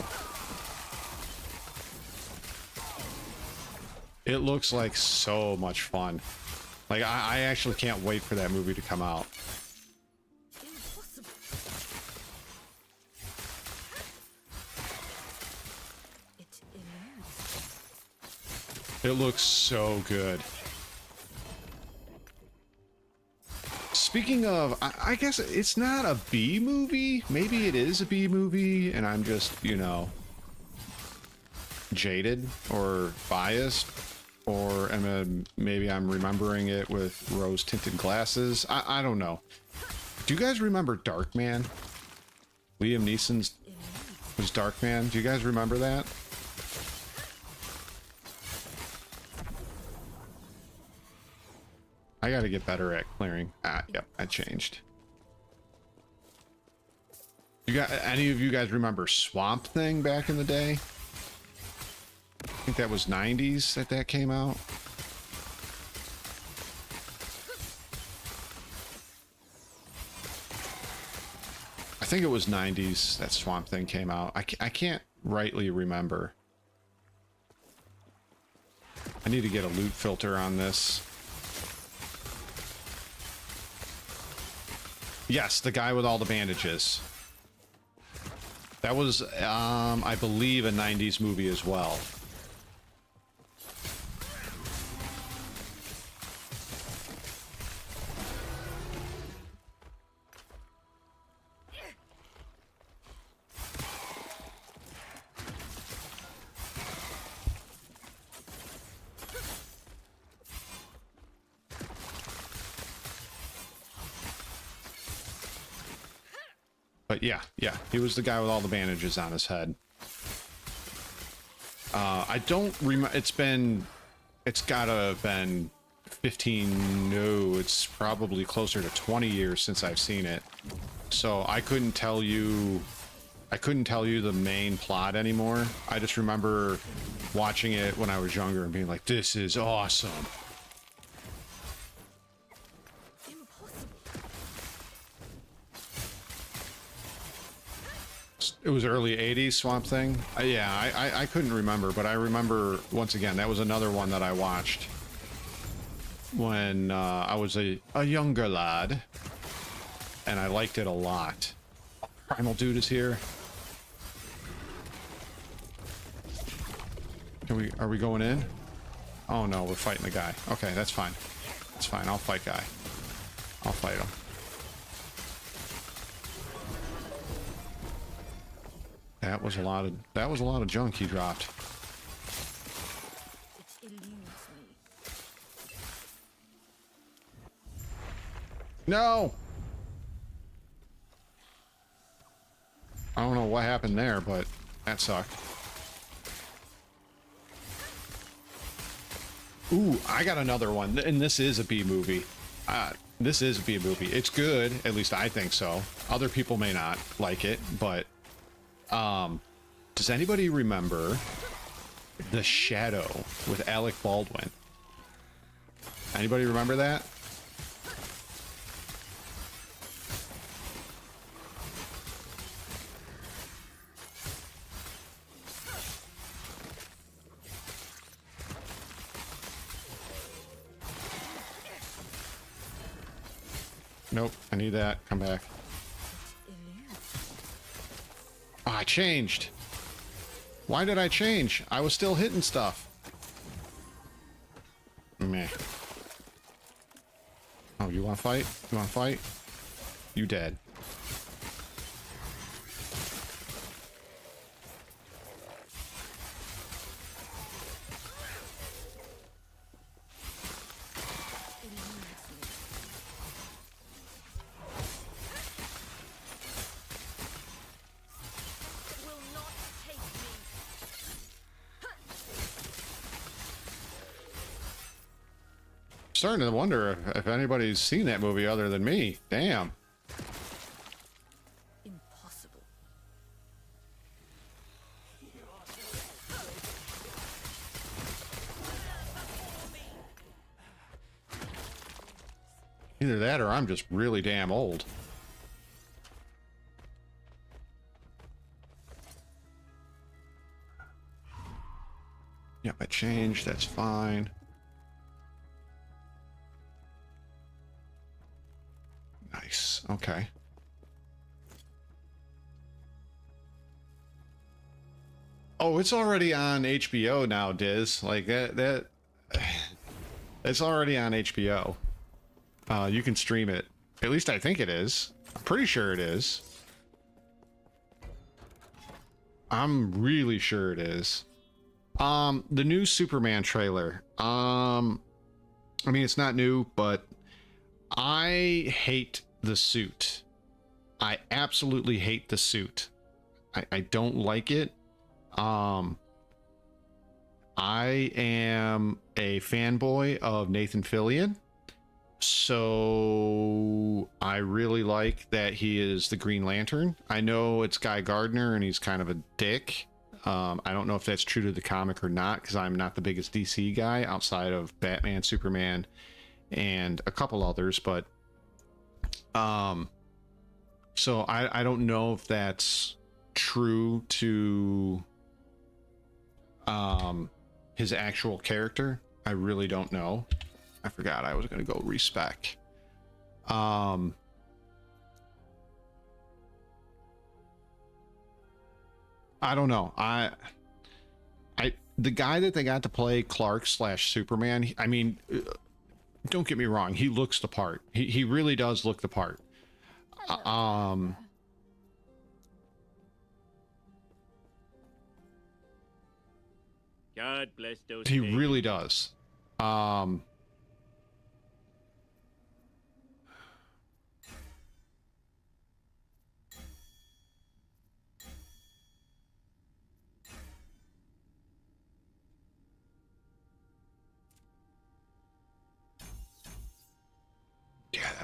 It looks like so much fun. Like, I actually can't wait for that movie to come out. Impossible. It eludes. It looks so good. Speaking of, I guess it's not a B movie. Maybe it is a B movie, and I'm just, you know, jaded or biased, or maybe I'm remembering it with rose-tinted glasses. I don't know. Do you guys remember Darkman? Liam Neeson's was Darkman. Do you guys remember that? I gotta get better at clearing. Yep, I changed. You got any of you guys remember Swamp Thing back in the day? I think that was 90s that came out. I think it was 90s that Swamp Thing came out. I can't rightly remember. I need to get a loot filter on this. Yes, the guy with all the bandages. That was, I believe, a 90s movie as well. But yeah, he was the guy with all the bandages on his head. I don't remember. It's gotta have been 15. No, it's probably closer to 20 years since I've seen it. So I couldn't tell you the main plot anymore. I just remember watching it when I was younger and being like, this is awesome. It was early 80s Swamp Thing. Yeah, I couldn't remember, but I remember, once again, that was another one that I watched when I was a younger lad, and I liked it a lot. Primal Dude is here. Are we going in? Oh no, we're fighting the guy. Okay, that's fine. That's fine, I'll fight guy. I'll fight him. That was a lot of junk he dropped. It eludes me. No! I don't know what happened there, but that sucked. Ooh, I got another one, and this is a B movie. This is a B movie. It's good, at least I think so. Other people may not like it, but does anybody remember The Shadow with Alec Baldwin? Anybody remember that? Nope, I need that. Come back. Oh, I changed. Why did I change? I was still hitting stuff. Meh. Oh, you want to fight? You want to fight? You dead. Starting to wonder if anybody's seen that movie other than me. Damn. Impossible. Either that or I'm just really damn old. Yep, I changed. That's fine. Nice. Okay. Oh, it's already on HBO now, Diz. Like that it's already on HBO. You can stream it. At least I think it is. I'm pretty sure it is. I'm really sure it is. The new Superman trailer. I mean, it's not new, but I hate the suit. I absolutely hate the suit. I don't like it. I am a fanboy of Nathan Fillion, so I really like that he is the Green Lantern. I know it's Guy Gardner and he's kind of a dick. I don't know if that's true to the comic or not, because I'm not the biggest DC guy outside of Batman, Superman, and a couple others, but so I don't know if that's true to his actual character. I really don't know. I forgot I was gonna go respec. I don't know. The guy that they got to play Clark slash Superman, I mean, don't get me wrong, he looks the part. He really does look the part. God bless those. He babies. really does.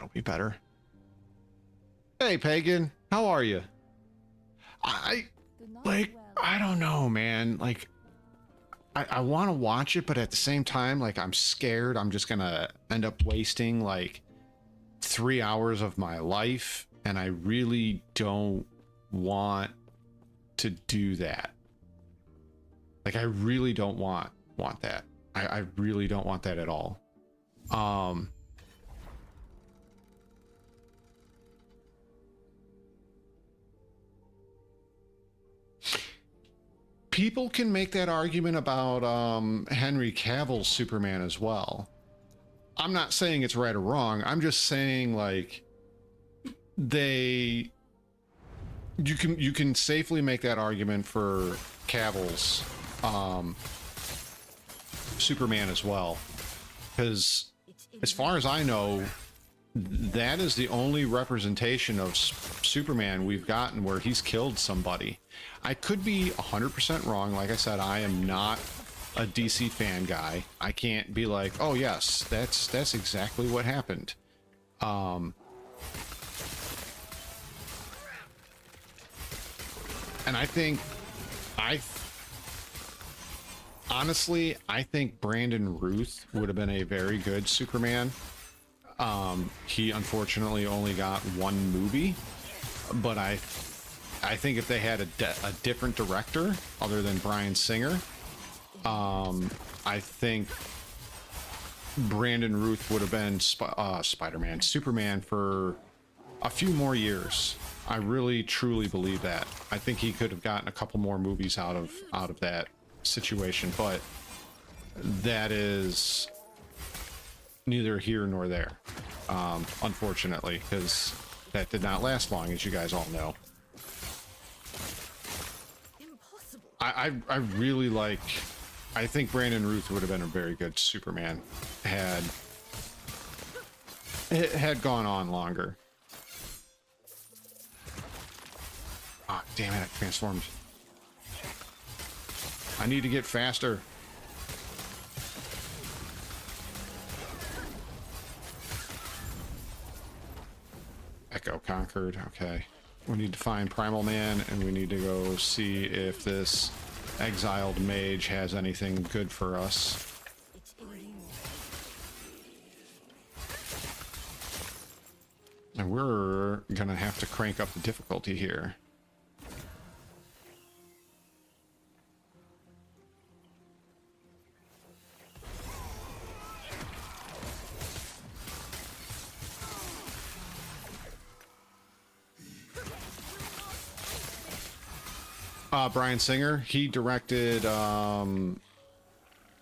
That'll be better. Hey, Pagan, how are you? Like, I don't know, man. Like, I want to watch it, but at the same time, like, I'm scared I'm just gonna end up wasting like 3 hours of my life, and I really don't want to do that. Like, I really don't want that. I really don't want that at all. People can make that argument about Henry Cavill's Superman as well. I'm not saying it's right or wrong. I'm just saying, like, you can safely make that argument for Cavill's Superman as well, because as far as I know, that is the only representation of Superman we've gotten where he's killed somebody. I could be 100% wrong. Like I said, I am not a DC fan guy. I can't be like, oh yes, that's exactly what happened. And honestly, I think Brandon Routh would have been a very good Superman. He unfortunately only got one movie, but I think if they had a different director other than Bryan Singer, I think Brandon Routh would have been Superman for a few more years. I really truly believe that. I think he could have gotten a couple more movies out of that situation, but that is neither here nor there, unfortunately, because that did not last long, as you guys all know. Impossible. I really like. I think Brandon Routh would have been a very good Superman had it had gone on longer. Ah, damn it! I transformed. I need to get faster. Echo conquered. Okay. We need to find Primal Man, and we need to go see if this exiled mage has anything good for us. And we're gonna have to crank up the difficulty here. Bryan Singer, he directed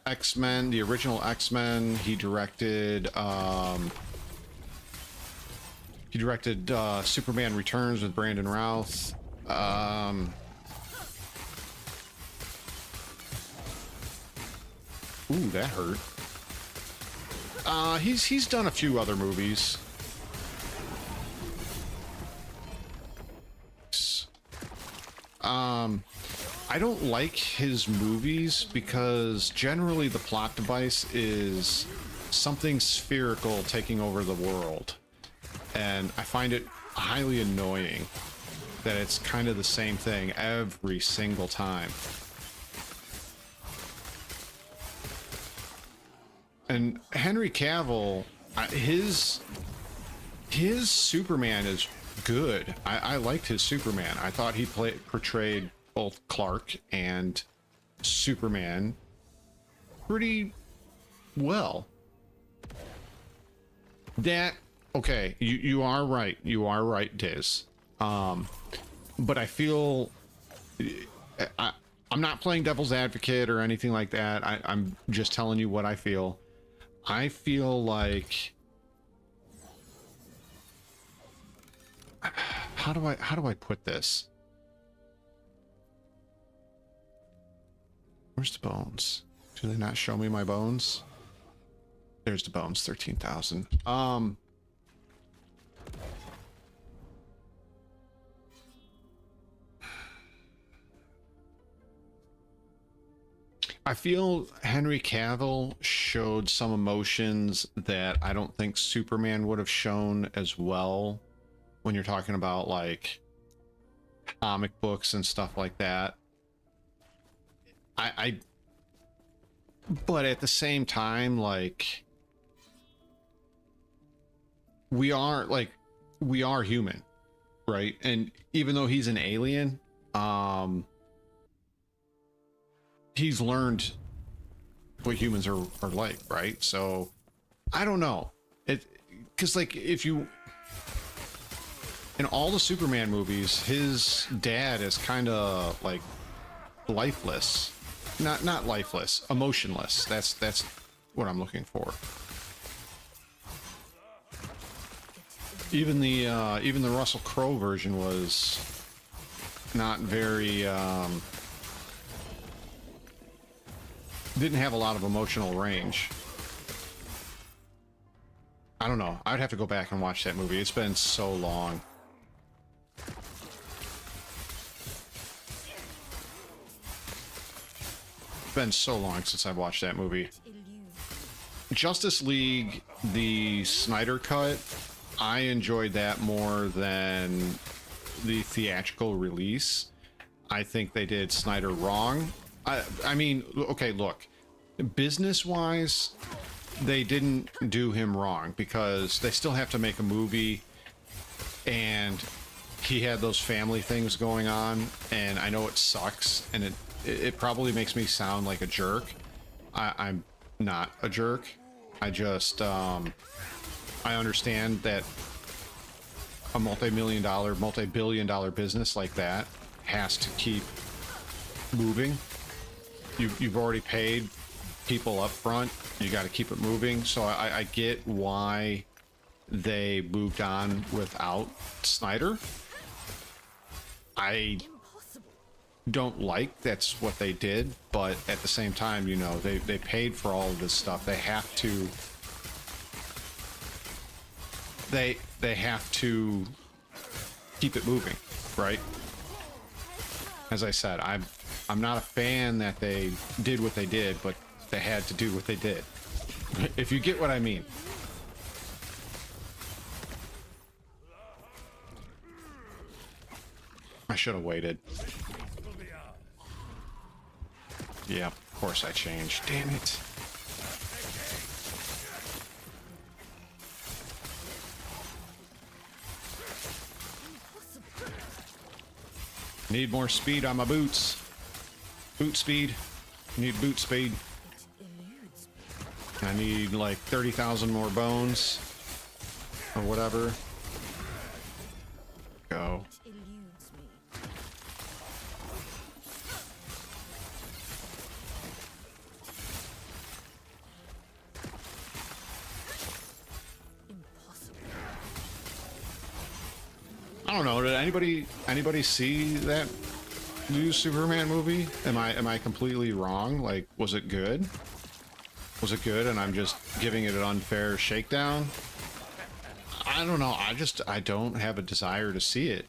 X-Men, the original X-Men. He directed Superman Returns with Brandon Routh. Ooh, that hurt. He's done a few other movies. I don't like his movies because generally the plot device is something spherical taking over the world. And I find it highly annoying that it's kind of the same thing every single time. And Henry Cavill, his Superman is good. I liked his Superman. I thought he portrayed both Clark and Superman pretty well. Okay, you are right. You are right, Diz. But I feel I'm not playing devil's advocate or anything like that. I'm just telling you what I feel. I feel like how do I put this? Where's the bones? Do they not show me my bones? There's the bones, 13,000. I feel Henry Cavill showed some emotions that I don't think Superman would have shown as well when you're talking about like comic books and stuff like that. But at the same time, like we are human, right? And even though he's an alien, he's learned what humans are like, right? So I don't know, because like if you in all the Superman movies, his dad is kind of like lifeless, not lifeless, emotionless. That's what I'm looking for. Even the Russell Crowe version was not very didn't have a lot of emotional range. I don't know. I'd have to go back and watch that movie. It's been so long. It's been so long since I've watched that movie. Justice League, the Snyder cut, I enjoyed that more than the theatrical release. I think they did Snyder wrong. I mean, okay, look, business-wise, they didn't do him wrong because they still have to make a movie, and he had those family things going on, and I know it sucks, and it probably makes me sound like a jerk. I'm not a jerk. I just I understand that a multi-billion dollar business like that has to keep moving. You've already paid people up front. You got to keep it moving. So I get why they moved on without Snyder. I don't like that's what they did, but at the same time, you know, they paid for all of this stuff. They have to they have to keep it moving, right? As I said, I'm not a fan that they did what they did, but they had to do what they did. If you get what I mean. I should have waited. Yeah, of course I changed. Damn it. Need more speed on my boots. Boot speed. Need boot speed. I need like 30,000 more bones. Or whatever. Go. I don't know. Did anybody see that new Superman movie? Am I completely wrong? Like, was it good? Was it good and I'm just giving it an unfair shakedown? I don't know. I don't have a desire to see it.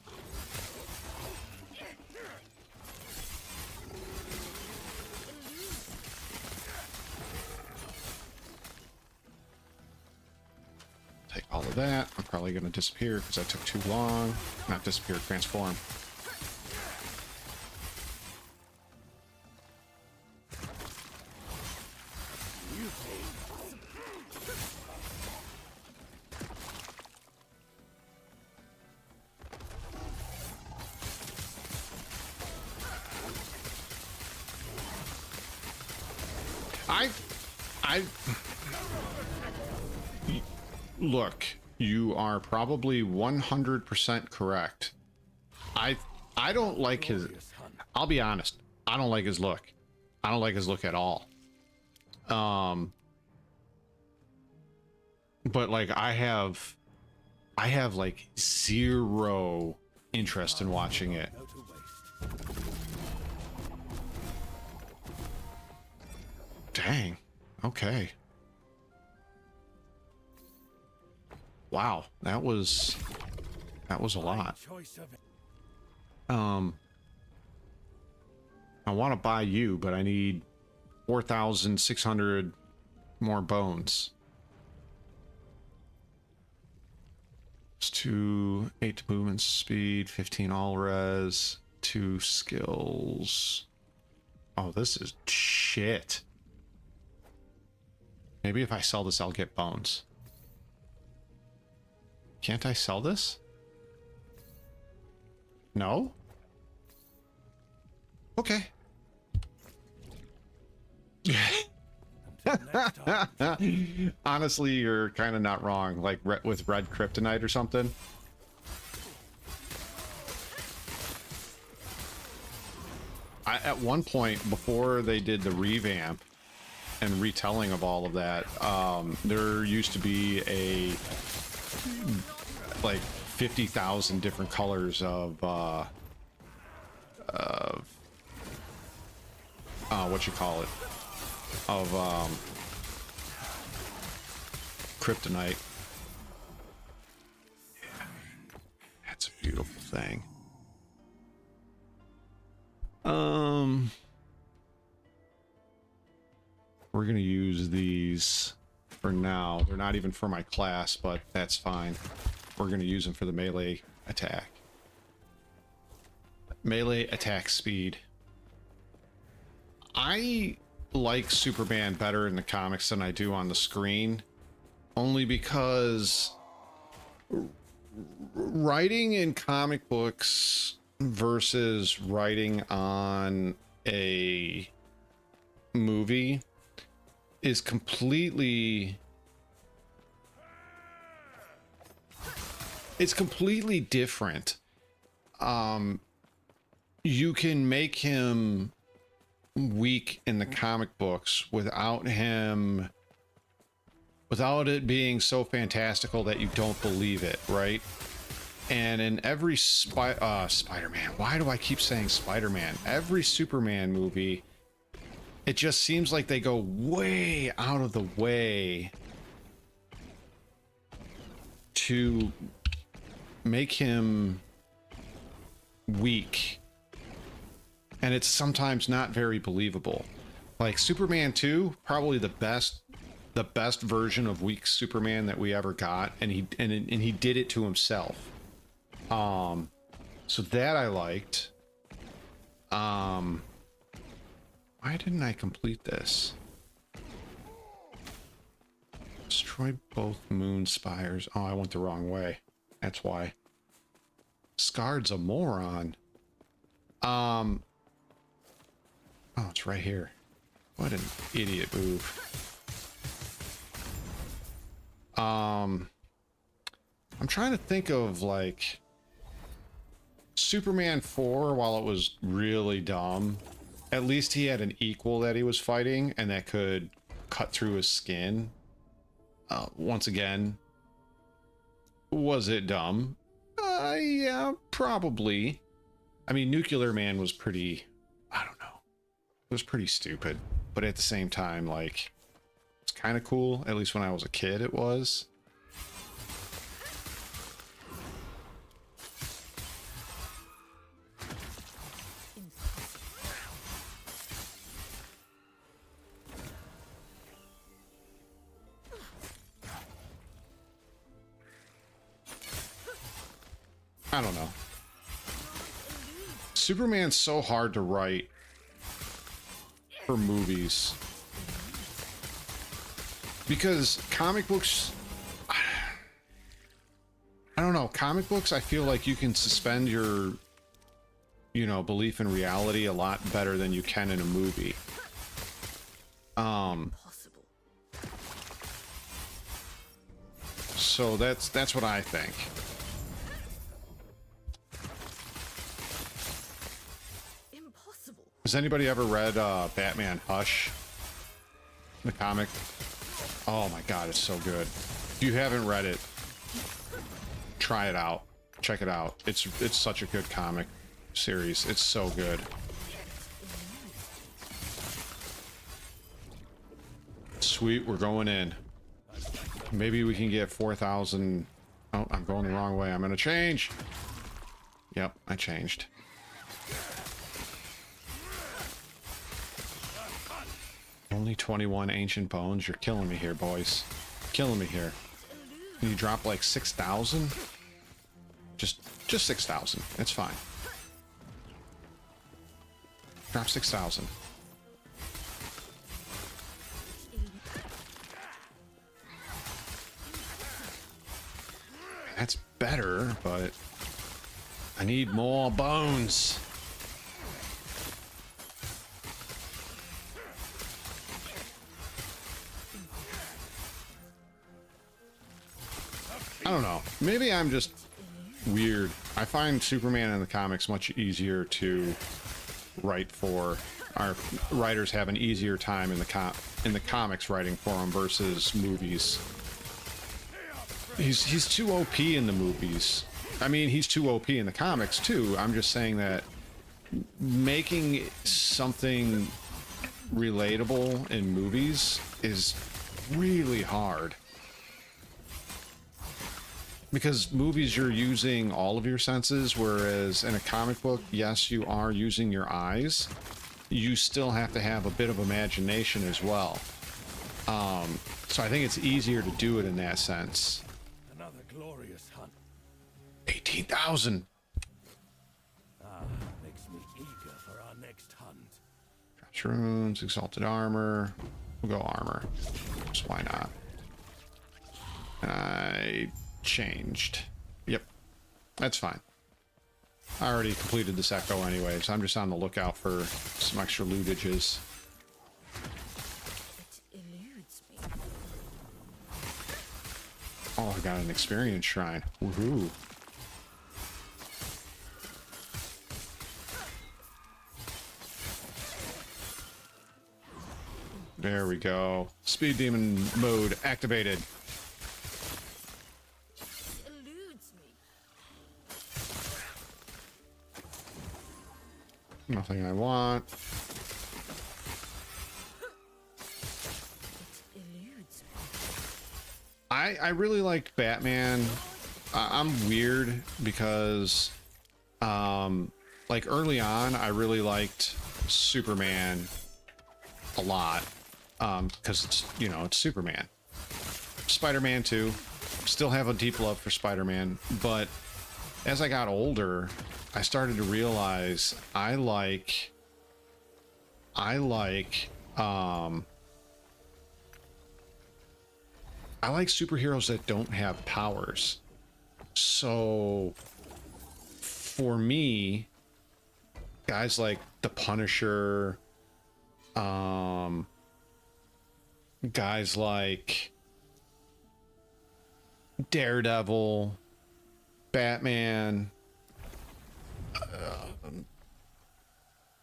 Take all of that. I'm probably going to disappear because I took too long. Not disappear, transform. Look, you are probably 100% correct. I don't like his, I'll be honest, I don't like his look. I don't like his look at all. But like I have like zero interest in watching it. Dang. Okay. Wow, that was a lot. I want to buy you, but I need 4,600 more bones. It's 2, 8 movement speed, 15 all res, 2 skills. Oh, this is shit. Maybe if I sell this, I'll get bones. Can't I sell this? No? Okay. Honestly, you're kind of not wrong. Like with red kryptonite or something. At one point, before they did the revamp and retelling of all of that, there used to be a like 50,000 different colors of what you call it, of kryptonite. That's a beautiful thing. We're gonna use these for now. They're not even for my class, but that's fine. We're gonna use them for the melee attack. Melee attack speed. I like Superman better in the comics than I do on the screen, only because writing in comic books versus writing on a movie is completely, it's completely different. You can make him weak in the comic books without it being so fantastical that you don't believe it, right? And in every Spider-Man, why do I keep saying Spider-Man? Every Superman movie, it just seems like they go way out of the way to make him weak. And it's sometimes not very believable. Like Superman 2, probably the best version of weak Superman that we ever got, and he did it to himself. So that I liked. Why didn't I complete this? Destroy both moon spires. Oh, I went the wrong way. That's why. Scarred's a moron. Oh, it's right here. What an idiot move. I'm trying to think of like Superman 4, while it was really dumb, at least he had an equal that he was fighting and that could cut through his skin. Once again, was it dumb? Yeah, probably. I mean, Nuclear Man was pretty, I don't know. It was pretty stupid, but at the same time, like, it's kind of cool. At least when I was a kid, it was. I don't know. Superman's so hard to write for movies because comic books, I don't know, comic books, I feel like you can suspend your, you know, belief in reality a lot better than you can in a movie. Impossible. So that's what I think. Has anybody ever read Batman Hush? The comic? Oh my god, it's so good. If you haven't read it, try it out. Check it out. It's such a good comic series. It's so good. Sweet, we're going in. Maybe we can get 4,000. Oh, I'm going the wrong way. I'm gonna change. Yep, I changed. Only 21 ancient bones. You're killing me here, boys. Killing me here. Can you drop like 6,000? Just 6,000. It's fine. Drop 6,000. That's better, but I need more bones. I don't know. Maybe I'm just weird. I find Superman in the comics much easier to write for. Our writers have an easier time in the comics writing for him versus movies. He's too OP in the movies. I mean, he's too OP in the comics too. I'm just saying that making something relatable in movies is really hard. Because movies, you're using all of your senses, whereas in a comic book, yes, you are using your eyes. You still have to have a bit of imagination as well. So I think it's easier to do it in that sense. Another glorious hunt. 18,000. Makes me eager for our next hunt. Drops runes, exalted armor. We'll go armor. So why not? I changed. Yep. That's fine. I already completed this echo anyway, so I'm just on the lookout for some extra lootages. It eludes me. Oh, I got an experience shrine. Woohoo. There we go. Speed demon mode activated. It eludes me. Nothing I want. It eludes me. I really liked Batman. I'm weird because like early on I really liked Superman a lot because it's, you know, it's Superman. Spider-Man too. Still have a deep love for Spider-Man, but as I got older, I started to realize I like superheroes that don't have powers. So for me, guys like the Punisher, guys like Daredevil, Batman,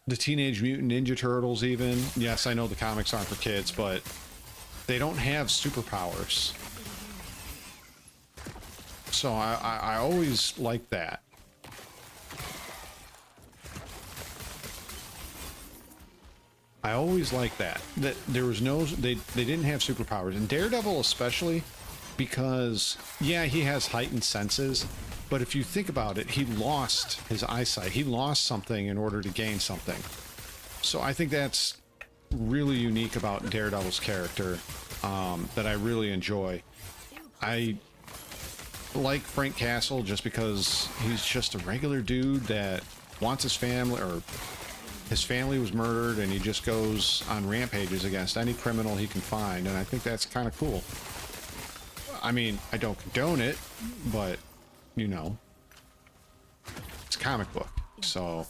the Teenage Mutant Ninja Turtles even. Yes, I know the comics aren't for kids, but they don't have superpowers. So I always liked that. I always liked that. That there was no, they didn't have superpowers. And Daredevil especially, because yeah, he has heightened senses, but if you think about it, he lost his eyesight. He lost something in order to gain something. So I think that's really unique about Daredevil's character, that I really enjoy. I like Frank Castle just because he's just a regular dude that wants his family, or his family was murdered, and he just goes on rampages against any criminal he can find, and I think that's kind of cool. I mean, I don't condone it, but, you know, it's a comic book, so...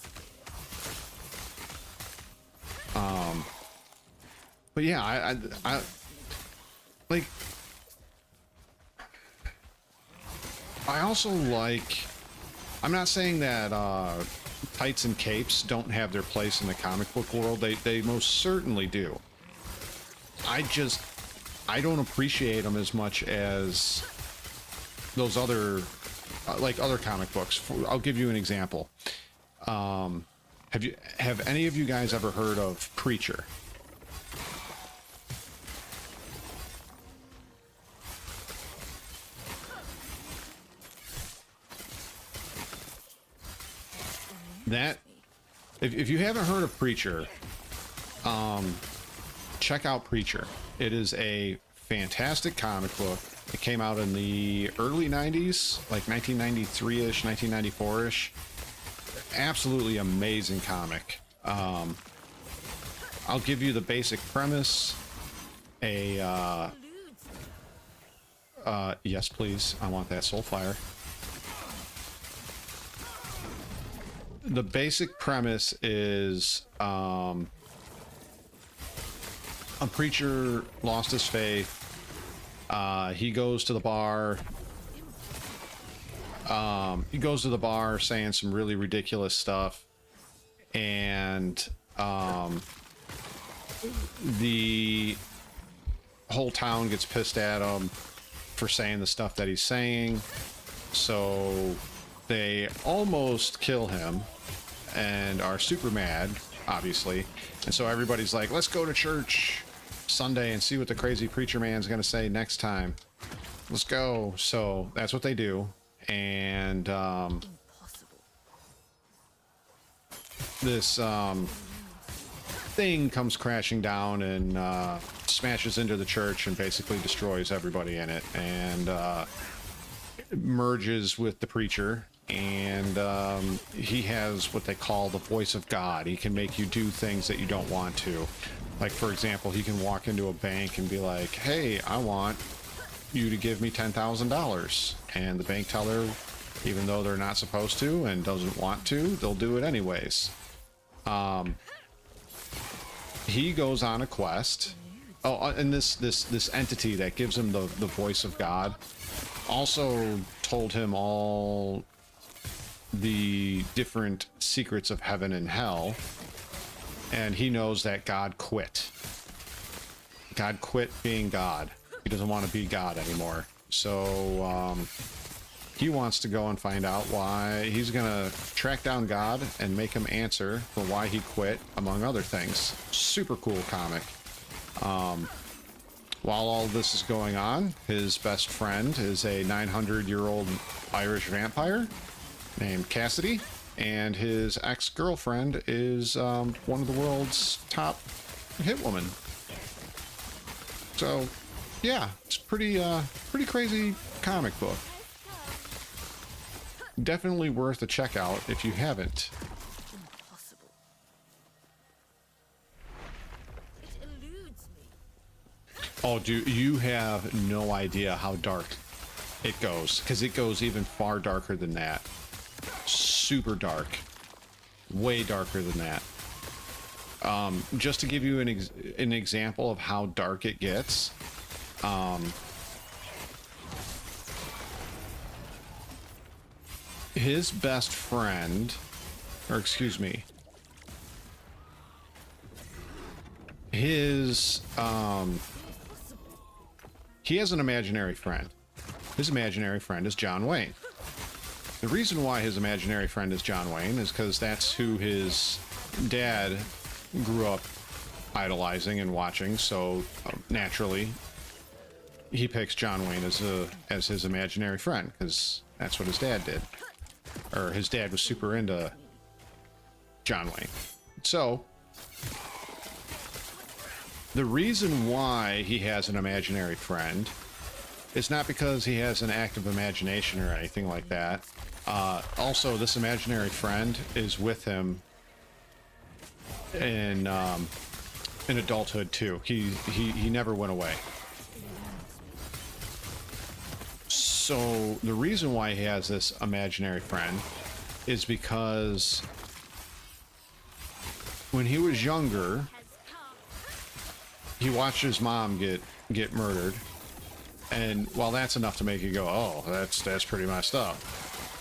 But yeah, I like... I also like... I'm not saying that tights and capes don't have their place in the comic book world. They most certainly do. I don't appreciate them as much as those other, like other comic books. I'll give you an example. Have any of you guys ever heard of Preacher? That, if you haven't heard of Preacher, check out Preacher. It is a fantastic comic book. It came out in the early 90s, like 1993-ish, 1994-ish. Absolutely amazing comic. I'll give you the basic premise. Yes, please. I want that soul fire. The basic premise is a preacher lost his faith. He goes to the bar. He goes to the bar saying some really ridiculous stuff, and the whole town gets pissed at him for saying the stuff that he's saying. So they almost kill him and are super mad, obviously. And so everybody's like, let's go to church Sunday and see what the crazy preacher man's gonna say next time. Let's go. So that's what they do. And this thing comes crashing down and smashes into the church and basically destroys everybody in it, and merges with the preacher. And he has what they call the voice of God. He can make you do things that you don't want to. Like, for example, he can walk into a bank and be like, hey, I want you to give me $10,000. And the bank teller, even though they're not supposed to and doesn't want to, they'll do it anyways. He goes on a quest. Oh, and this entity that gives him the voice of God also told him all the different secrets of heaven and hell, and he knows that God quit. God quit being God. He doesn't want to be God anymore. So he wants to go and find out why. He's gonna track down God and make him answer for why he quit, among other things. Super cool comic. While all this is going on, his best friend is a 900-year-old Irish vampire named Cassidy, and his ex-girlfriend is one of the world's top hit women. So, yeah, it's pretty crazy comic book. Definitely worth a check out if you haven't. Impossible. It eludes me. Oh, dude, you have no idea how dark it goes, because it goes even far darker than that. Super dark. Way darker than that. Just to give you an example of how dark it gets, his best friend, or excuse me, his, he has an imaginary friend. His imaginary friend is John Wayne. The reason why his imaginary friend is John Wayne is because that's who his dad grew up idolizing and watching, so naturally he picks John Wayne as his imaginary friend, because that's what his dad did. Or his dad was super into John Wayne. So the reason why he has an imaginary friend is not because he has an active imagination or anything like that. Also, this imaginary friend is with him in adulthood too. He never went away. So the reason why he has this imaginary friend is because when he was younger, he watched his mom get murdered, and while that's enough to make you go, oh, that's pretty messed up.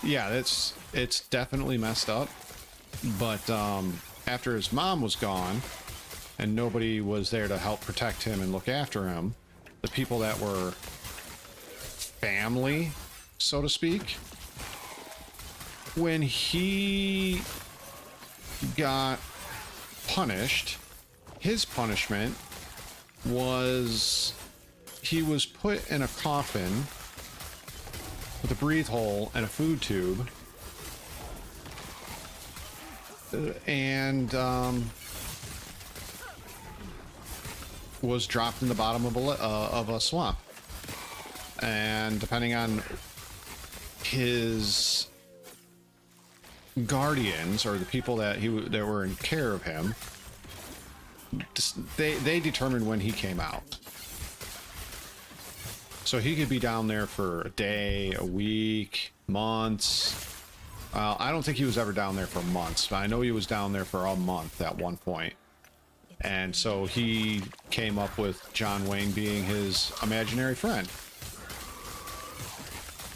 Yeah, it's definitely messed up. But after his mom was gone and nobody was there to help protect him and look after him, the people that were family, so to speak, when he got punished, his punishment was he was put in a coffin with a breathe hole and a food tube, was dropped in the bottom of a swamp, and depending on his guardians or the people that that were in care of him, they determined when he came out. So he could be down there for a day, a week, months. I don't think he was ever down there for months, but I know he was down there for a month at one point. And so he came up with John Wayne being his imaginary friend.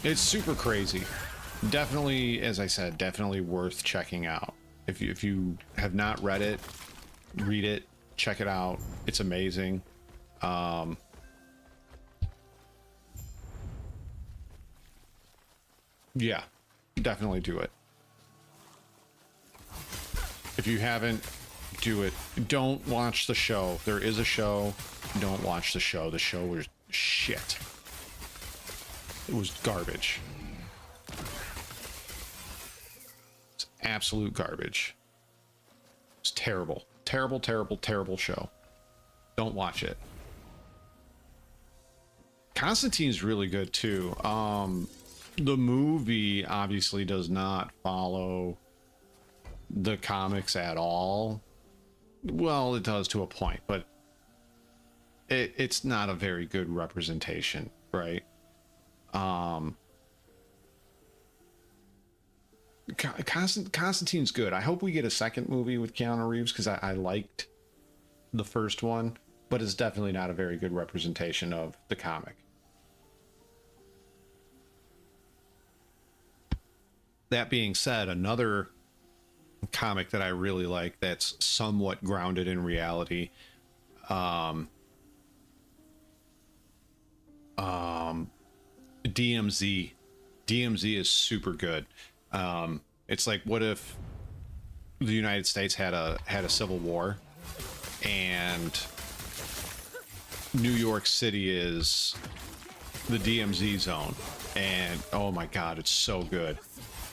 It's super crazy. Definitely, as I said, definitely worth checking out. If you have not read it, read it, check it out. It's amazing. Yeah, definitely do it. If you haven't, do it. Don't watch the show. There is a show. Don't watch the show. The show was shit. It was garbage. It's absolute garbage. It's terrible. Terrible, terrible, terrible show. Don't watch it. Constantine's really good too. The movie obviously does not follow the comics at all. Well, it does to a point, but it's not a very good representation, right? Constantine's good. I hope we get a second movie with Keanu Reeves, because I liked the first one, but it's definitely not a very good representation of the comic. That being said, another comic that I really like that's somewhat grounded in reality, DMZ. DMZ is super good. It's like, what if the United States had a civil war, and New York City is the DMZ zone, and oh my god, it's so good.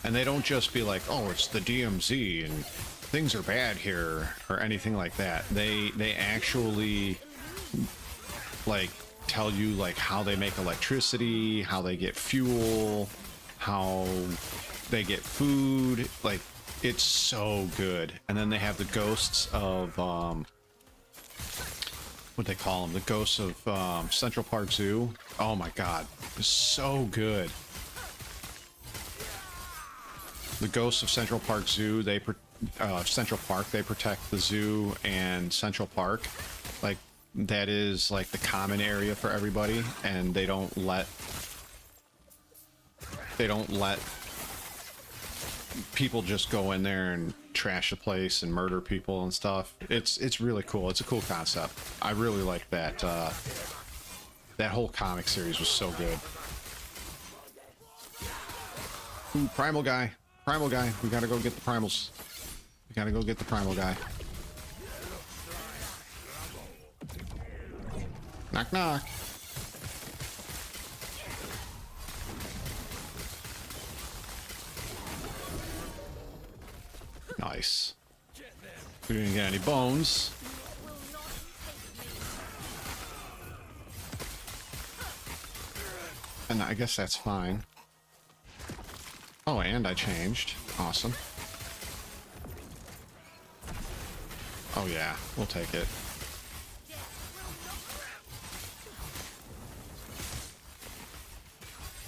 And they don't just be like, oh, it's the DMZ and things are bad here or anything like that. They actually like tell you like how they make electricity, how they get fuel, how they get food. Like, it's so good. And then they have the ghosts of what they call them, the ghosts of Central Park Zoo. Oh my god, it's so good. The ghosts of Central Park Zoo, Central Park, they protect the zoo and Central Park. Like, that is like the common area for everybody, and they don't let people just go in there and trash the place and murder people and stuff. It's really cool. It's a cool concept. I really like that. That whole comic series was so good. Ooh, primal guy. Primal guy. We gotta go get the primals. We gotta go get the primal guy. Knock knock. Nice. We didn't get any bones. And I guess that's fine. Oh, and I changed. Awesome. Oh yeah, we'll take it.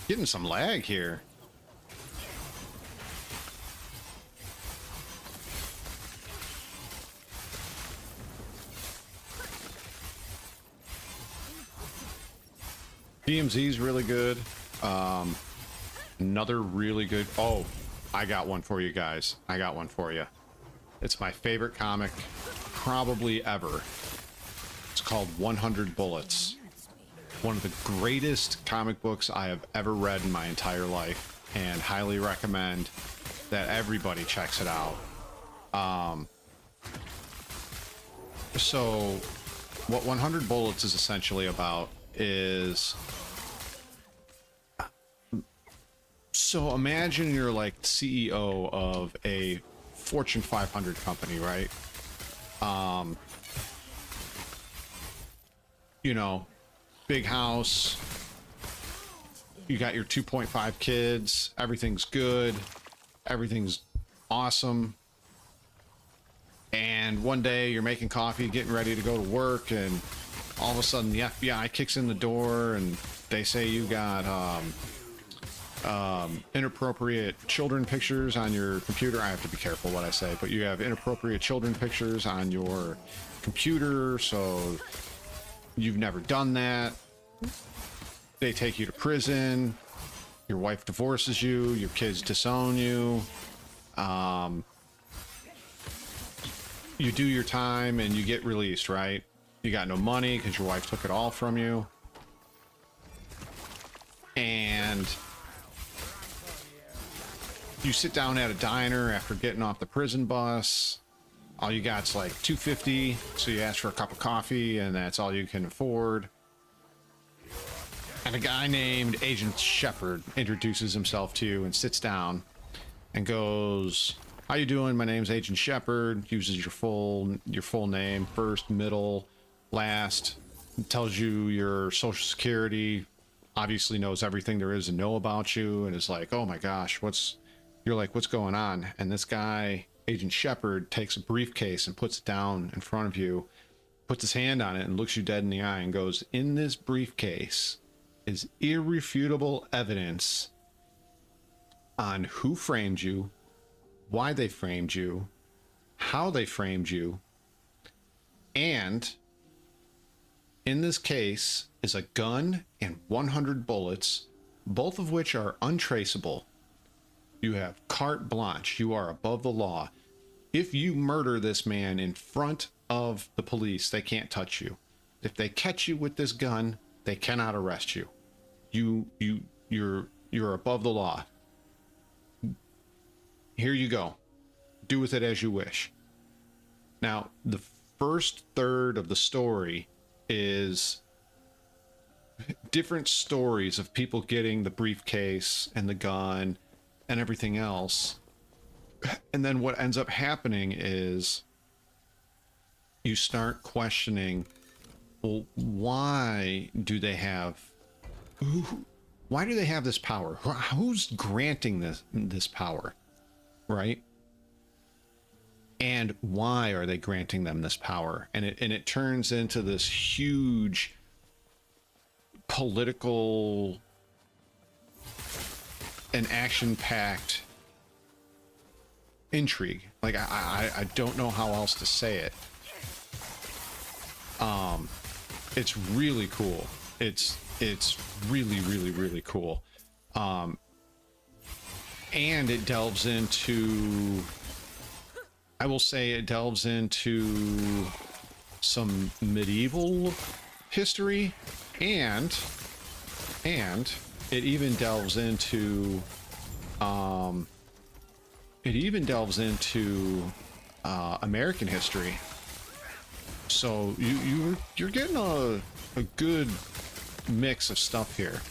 Getting some lag here. DMZ's really good. Another really good... Oh, I got one for you guys. I got one for you. It's my favorite comic probably ever. It's called 100 Bullets. One of the greatest comic books I have ever read in my entire life, and highly recommend that everybody checks it out. So what 100 Bullets is essentially about is... So imagine you're like CEO of a Fortune 500 company, right? you know, big house. You got your 2.5 kids. Everything's good. Everything's awesome. And one day you're making coffee, getting ready to go to work, and all of a sudden the FBI kicks in the door and they say you got inappropriate children pictures on your computer. I have to be careful what I say, but you have inappropriate children pictures on your computer, so you've never done that. They take you to prison. Your wife divorces you. Your kids disown you. You do your time and you get released, right? You got no money because your wife took it all from you. And you sit down at a diner after getting off the prison bus. All you got's like $2.50, so you ask for a cup of coffee, and that's all you can afford. And a guy named Agent Shepard introduces himself to you and sits down and goes, "How you doing? My name's Agent Shepard." Uses your full name, first, middle, last. Tells you your social security. Obviously knows everything there is to know about you, and is like, "Oh my gosh, you're like, what's going on?" And this guy, Agent Shepard, takes a briefcase and puts it down in front of you, puts his hand on it and looks you dead in the eye and goes, "In this briefcase is irrefutable evidence on who framed you, why they framed you, how they framed you, and in this case is a gun and 100 bullets, both of which are untraceable. You have carte blanche. You are above the law. If you murder this man in front of the police, they can't touch you. If they catch you with this gun, they cannot arrest you. You're above the law. Here you go. Do with it as you wish." Now, the first third of the story is different stories of people getting the briefcase and the gun and everything else. And then what ends up happening is you start questioning, well, why do they have this power? Who's granting this power, right? And why are they granting them this power? And it turns into this huge political and action-packed intrigue. Like, I don't know how else to say it. It's really cool. It's really, really, really cool. And it delves into, I will say it delves into some medieval history, and it even delves into American history. So you're getting a good mix of stuff here.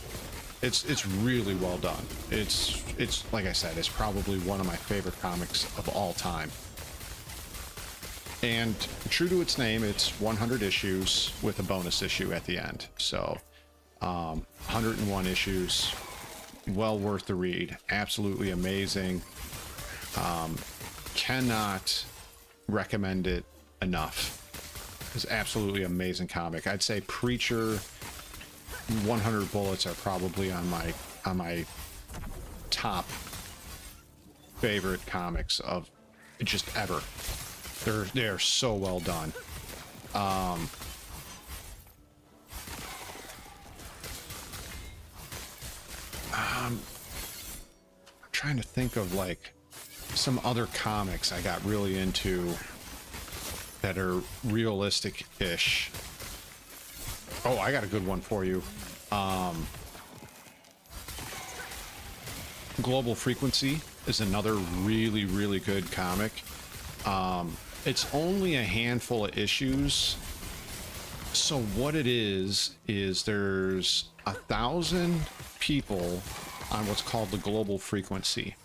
It's really well done. It's like I said, it's probably one of my favorite comics of all time. And true to its name, it's 100 issues with a bonus issue at the end. So 101 issues, well worth the read. Absolutely amazing. Cannot recommend it enough. It's absolutely amazing comic. I'd say Preacher, 100 Bullets are probably on my top favorite comics of just ever. They're so well done. I'm trying to think of like some other comics I got really into that are realistic-ish. Oh, I got a good one for you. Global Frequency is another really, really good comic. It's only a handful of issues. So what it is there's 1,000 people on what's called the global frequency.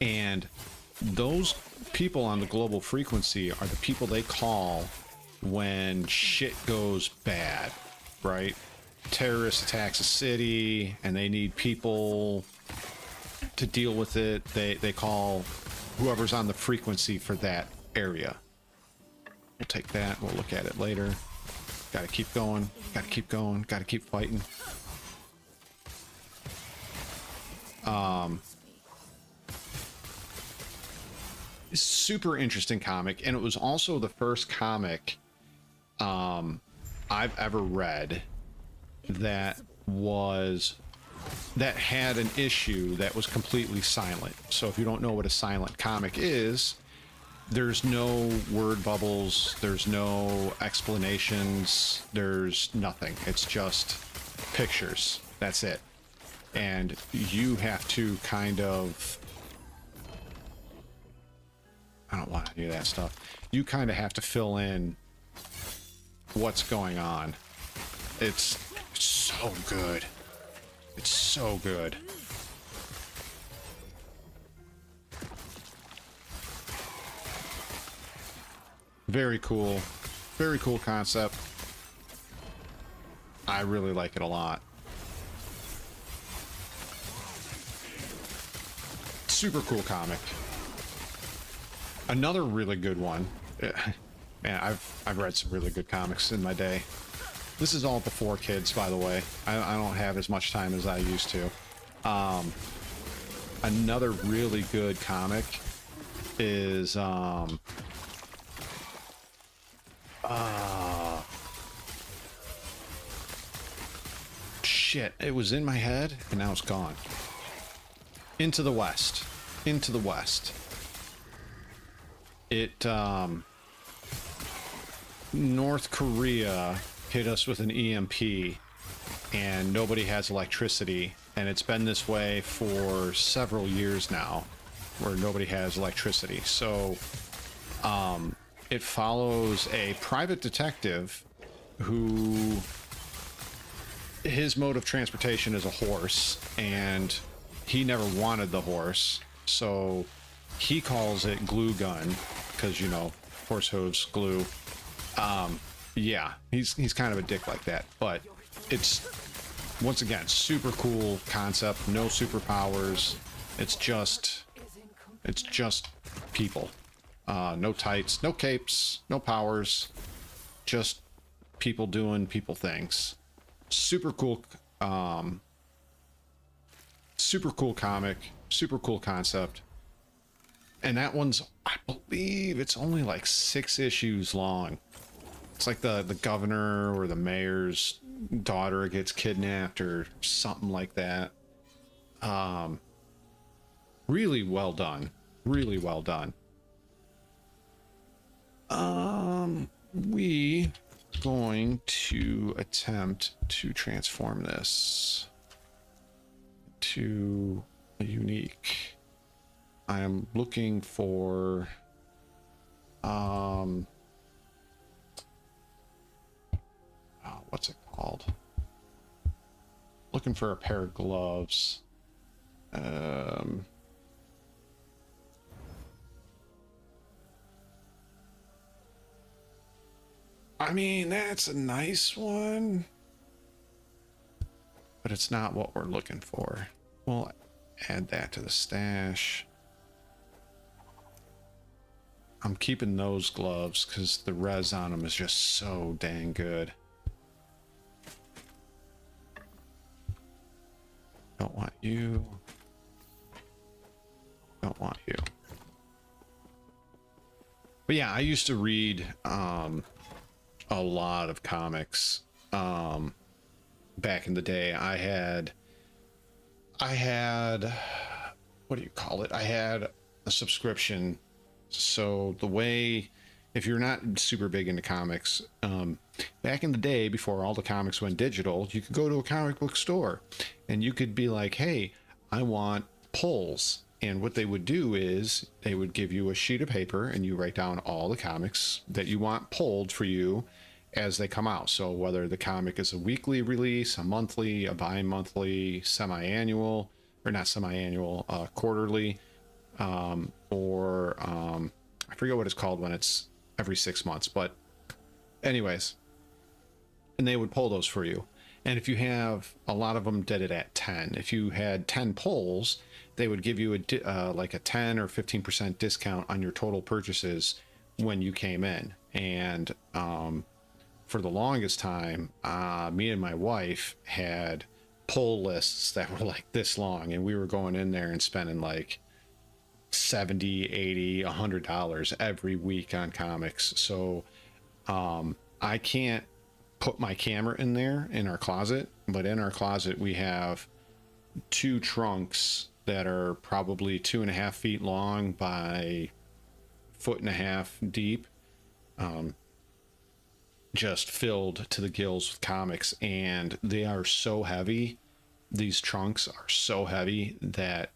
And those people on the global frequency are the people they call when shit goes bad, right? Terrorist attacks a city and they need people to deal with it. They call whoever's on the frequency for that area. We'll take that. We'll look at it later. Gotta keep going. Gotta keep going. Gotta keep fighting. Super interesting comic, and it was also the first comic I've ever read that had an issue that was completely silent. So if you don't know what a silent comic is, there's no word bubbles, there's no explanations, there's nothing. It's just pictures. That's it. And you have to kind of, I don't want to do that stuff. You kind of have to fill in what's going on. It's so good. It's so good. Very cool. Very cool concept. I really like it a lot. Super cool comic. Another really good one. Man, I've read some really good comics in my day. This is all before kids, by the way. I don't have as much time as I used to. Another really good comic is shit, it was in my head and now it's gone. Into the West. Into the West. It North Korea hit us with an EMP and nobody has electricity, and it's been this way for several years now where nobody has electricity. So it follows a private detective who, his mode of transportation is a horse, and he never wanted the horse, so he calls it glue gun because, you know, horse hooves, glue. Yeah, he's kind of a dick like that, but it's, once again, super cool concept. No superpowers. It's just people. No tights, no capes, no powers, just people doing people things. Super cool. Super cool comic, super cool concept. And that one's, I believe it's only like 6 issues long. It's like the governor or the mayor's daughter gets kidnapped or something like that. Really well done. Really well done. We going to attempt to transform this to a unique. I am looking for what's it called? Looking for a pair of gloves. I mean, that's a nice one, but it's not what we're looking for. We'll add that to the stash. I'm keeping those gloves because the res on them is just so dang good. Don't want you. Don't want you. But yeah, I used to read a lot of comics back in the day. I had what do you call it? I had a subscription. So the way, if you're not super big into comics, back in the day before all the comics went digital, you could go to a comic book store and you could be like, hey, I want pulls. And what they would do is they would give you a sheet of paper and you write down all the comics that you want pulled for you as they come out. So whether the comic is a weekly release, a monthly, a bi-monthly, semi-annual, or not semi-annual, quarterly, or I forget what it's called when it's every 6 months, but anyways, and they would pull those for you. And if you have a lot of them, did it at 10. If you had 10 pulls, they would give you like a 10 or 15% discount on your total purchases when you came in. And for the longest time, me and my wife had pull lists that were like this long, and we were going in there and spending like 70, 80, $100 every week on comics. So I can't put my camera in there in our closet, but in our closet we have 2 trunks that are probably 2.5 feet long by 1.5 feet deep, just filled to the gills with comics. And they are so heavy, these trunks are so heavy that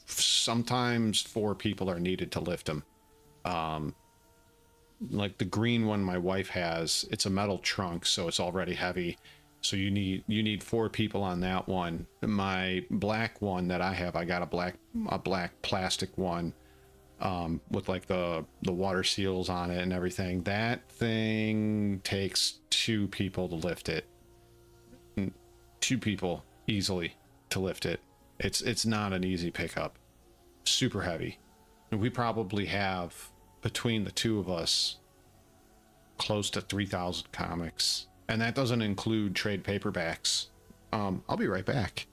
sometimes 4 people are needed to lift them. Like the green one my wife has, it's a metal trunk, so it's already heavy, so you need 4 people on that one. My black one that I have, I got a black plastic one with like the water seals on it and everything. That thing takes 2 people to lift it. 2 people easily to lift it. It's not an easy pickup. Super heavy. And we probably have, between the 2 of us, close to 3,000 comics, and that doesn't include trade paperbacks. I'll be right back.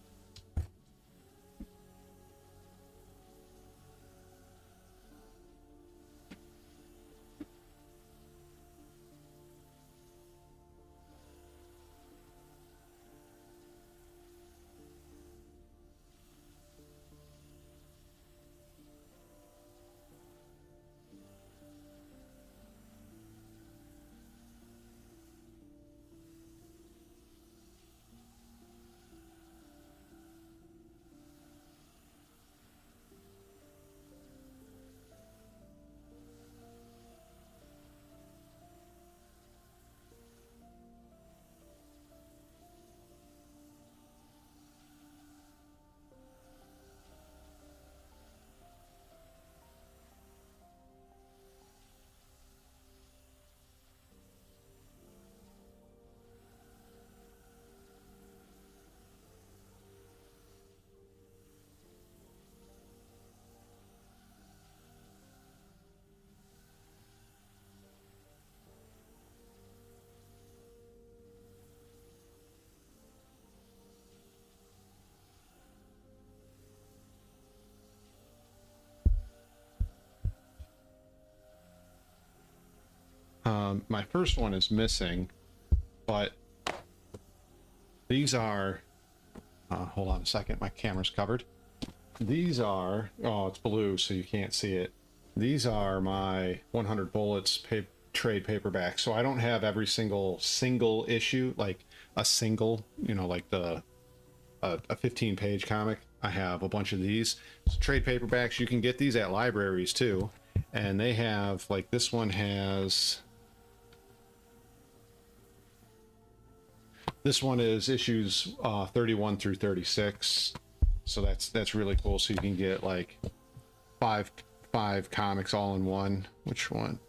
My first one is missing, but these are, hold on a second, my camera's covered. These are, oh, it's blue, so you can't see it. These are my 100 bullets trade paperback. So I don't have every single issue, like a single, you know, like a 15-page comic. I have a bunch of these. So trade paperbacks, you can get these at libraries too. And they have, like, this one has, this one is issues 31 through 36. So that's really cool. So you can get like five comics all in one. Which one?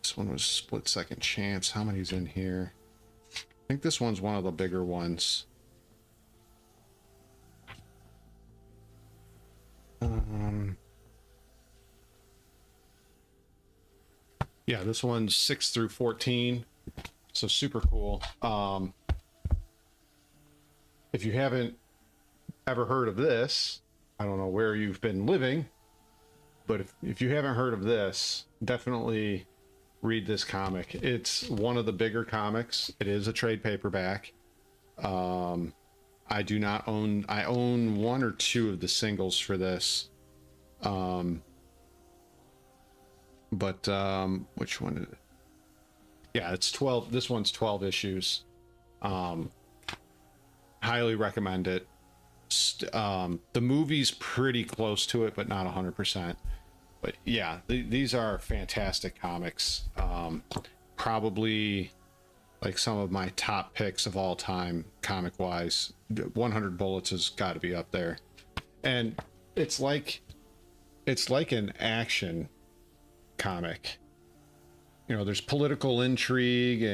This one was Split Second Chance. How many's in here? I think this one's one of the bigger ones. Yeah, this one's 6 through 14. So super cool. If you haven't ever heard of this, I don't know where you've been living, but if you haven't heard of this, definitely read this comic. It's one of the bigger comics. It is a trade paperback. I do not own, I own 1 or 2 of the singles for this. Which one is it? Yeah, it's 12. This one's 12 issues. Highly recommend it. The movie's pretty close to it, but not 100%. But yeah, these are fantastic comics. Probably like some of my top picks of all time, comic wise. 100 Bullets has got to be up there. And it's like an action comic. you know, there's political intrigue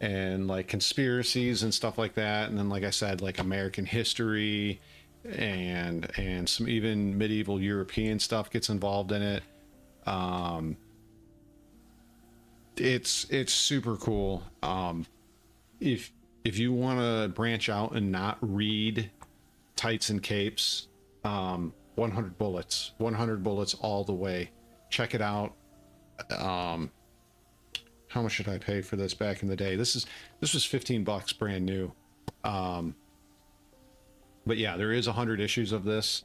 and like conspiracies and stuff like that, and then like I said, like American history and some even medieval European stuff gets involved in it. It's super cool. If you want to branch out and not read tights and capes, 100 bullets all the way. Check it out. How much should I pay for this back in the day? This was $15 brand new. But yeah, there is 100 issues of this.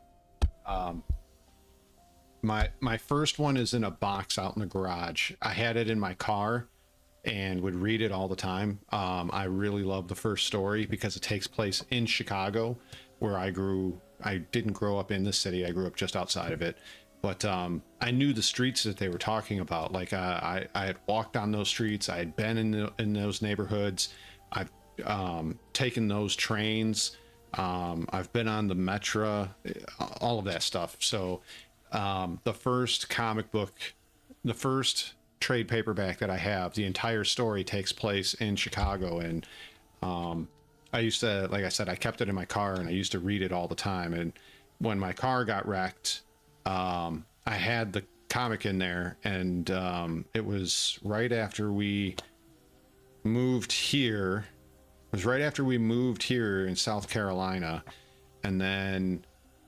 My first one is in a box out in the garage. I had it in my car and would read it all the time. I really love the first story because it takes place in Chicago, where I grew. I didn't grow up in the city. I grew up just outside of it. But I knew the streets that they were talking about. Like I had walked on those streets. I had been in those neighborhoods. I've taken those trains. I've been on the metro, all of that stuff. So the first comic book, the first trade paperback that I have, the entire story takes place in Chicago. And I used to, like I said, I kept it in my car and I used to read it all the time. And when my car got wrecked, I had the comic in there, and it was right after we moved here. It was right after we moved here in South Carolina, and then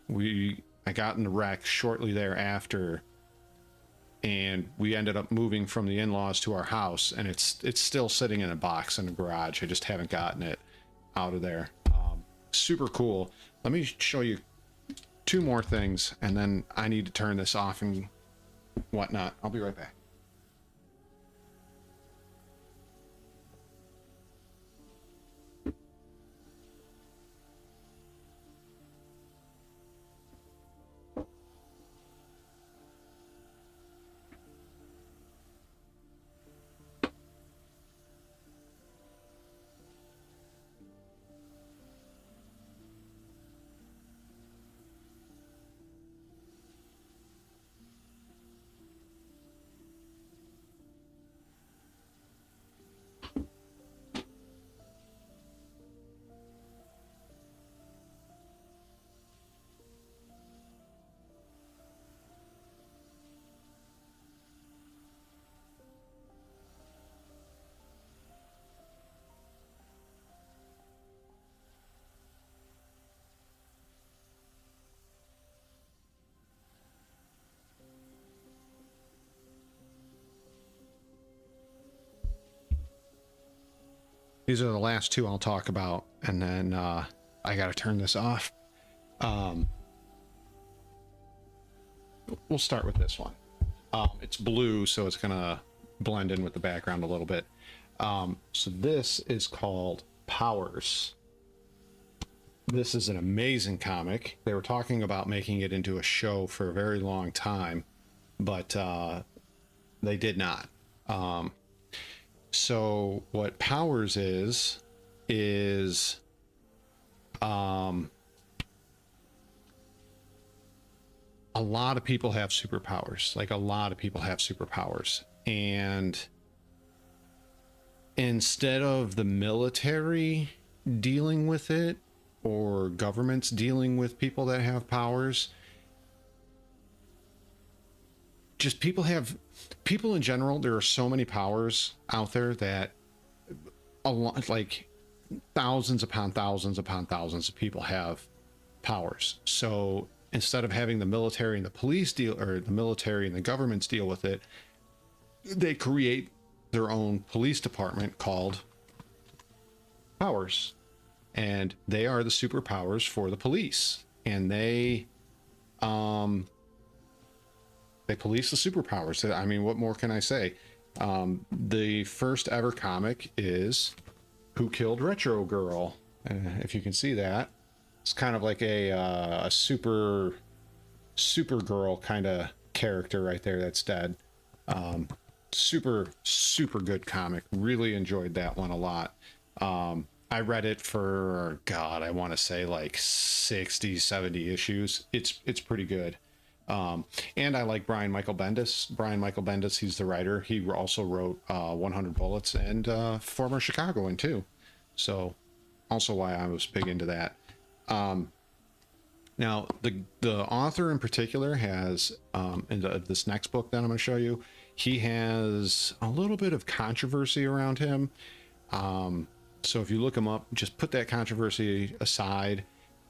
I got in the wreck shortly thereafter, and we ended up moving from the in-laws to our house, and it's still sitting in a box in the garage. I just haven't gotten it out of there. Super cool. Let me show you two more things, and then I need to turn this off and whatnot. I'll be right back. These are the last two I'll talk about, and then I gotta turn this off. We'll start with this one. It's blue, so it's gonna blend in with the background a little bit. So this is called Powers. This is an amazing comic. They were talking about making it into a show for a very long time, but they did not. So what Powers is a lot of people have superpowers. Like, a lot of people have superpowers, and instead of the military dealing with it or governments dealing with people that have powers, just people in general. There are so many powers out there that a lot, like thousands upon thousands upon thousands of people have powers. So instead of having the military and the police deal, or the military and the governments deal with it, they create their own police department called Powers, and they are the superpowers for the police, and they police the superpowers. I mean, what more can I say? The first ever comic is Who Killed Retro Girl. If you can see that, it's kind of like a super girl kind of character right there that's dead. Super good comic. Really enjoyed that one a lot. I read it for, God, I want to say like 60, 70 issues. It's pretty good. And I like Brian Michael Bendis. Brian Michael Bendis, he's the writer. He also wrote 100 Bullets and former Chicagoan too. So also why I was big into that. Now the author in particular has in this next book that I'm going to show you, he has a little bit of controversy around him. So if you look him up, just put that controversy aside.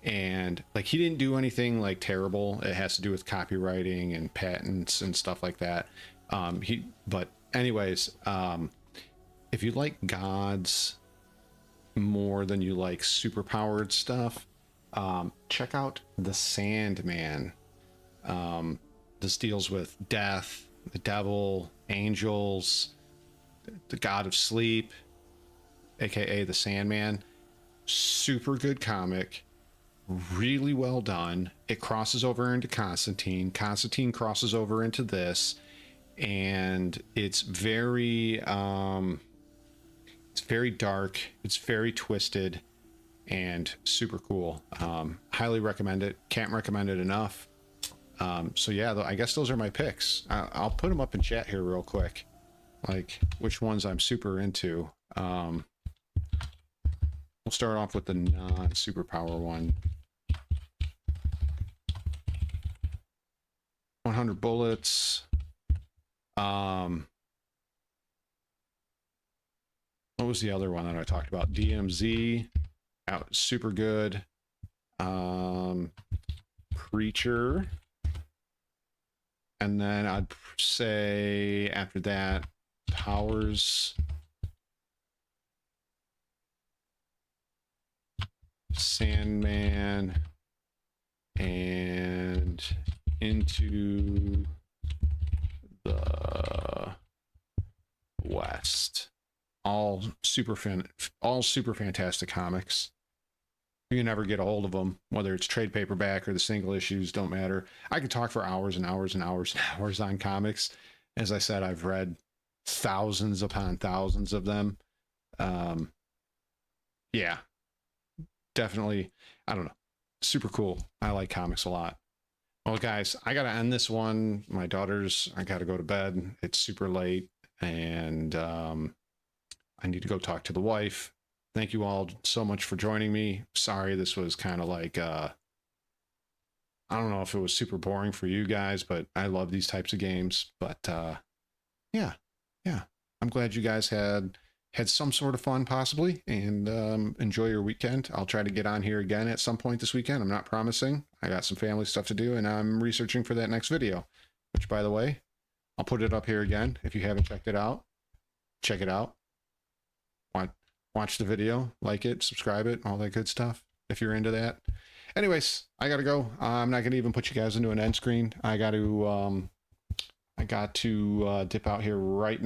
And like, he didn't do anything like terrible. It has to do with copywriting and patents and stuff like that. But anyways, if you like gods more than you like superpowered stuff, check out The Sandman. This deals with death, the devil, angels, the god of sleep, aka the Sandman. Super good comic. Really well done. It crosses over into Constantine. Constantine crosses over into this, and it's very dark. It's very twisted and super cool. Highly recommend it. Can't recommend it enough. So yeah, I guess those are my picks. I'll put them up in chat here real quick, like which ones I'm super into. We'll start off with the non-superpower one. 100 Bullets. What was the other one that I talked about? DMZ. Out, super good. Preacher. And then I'd say after that, Powers. Sandman. And Into the West. All super fantastic comics. You can never get a hold of them, whether it's trade paperback or the single issues, don't matter. I could talk for hours and hours and hours and hours on comics. As I said, I've read thousands upon thousands of them. Yeah, definitely. I don't know. Super cool. I like comics a lot. Well, guys, I got to end this one. I got to go to bed. It's super late, and I need to go talk to the wife. Thank you all so much for joining me. Sorry, this was kind of like, I don't know if it was super boring for you guys, but I love these types of games. But yeah, I'm glad you guys had some sort of fun possibly, and enjoy your weekend. I'll try to get on here again at some point this weekend. I'm not promising. I got some family stuff to do, and I'm researching for that next video, which, by the way, I'll put it up here again. If you haven't checked it out, check it out. Watch the video, like it, subscribe it, all that good stuff, if you're into that. Anyways, I gotta go. I'm not gonna even put you guys into an end screen. I got to dip out here right now.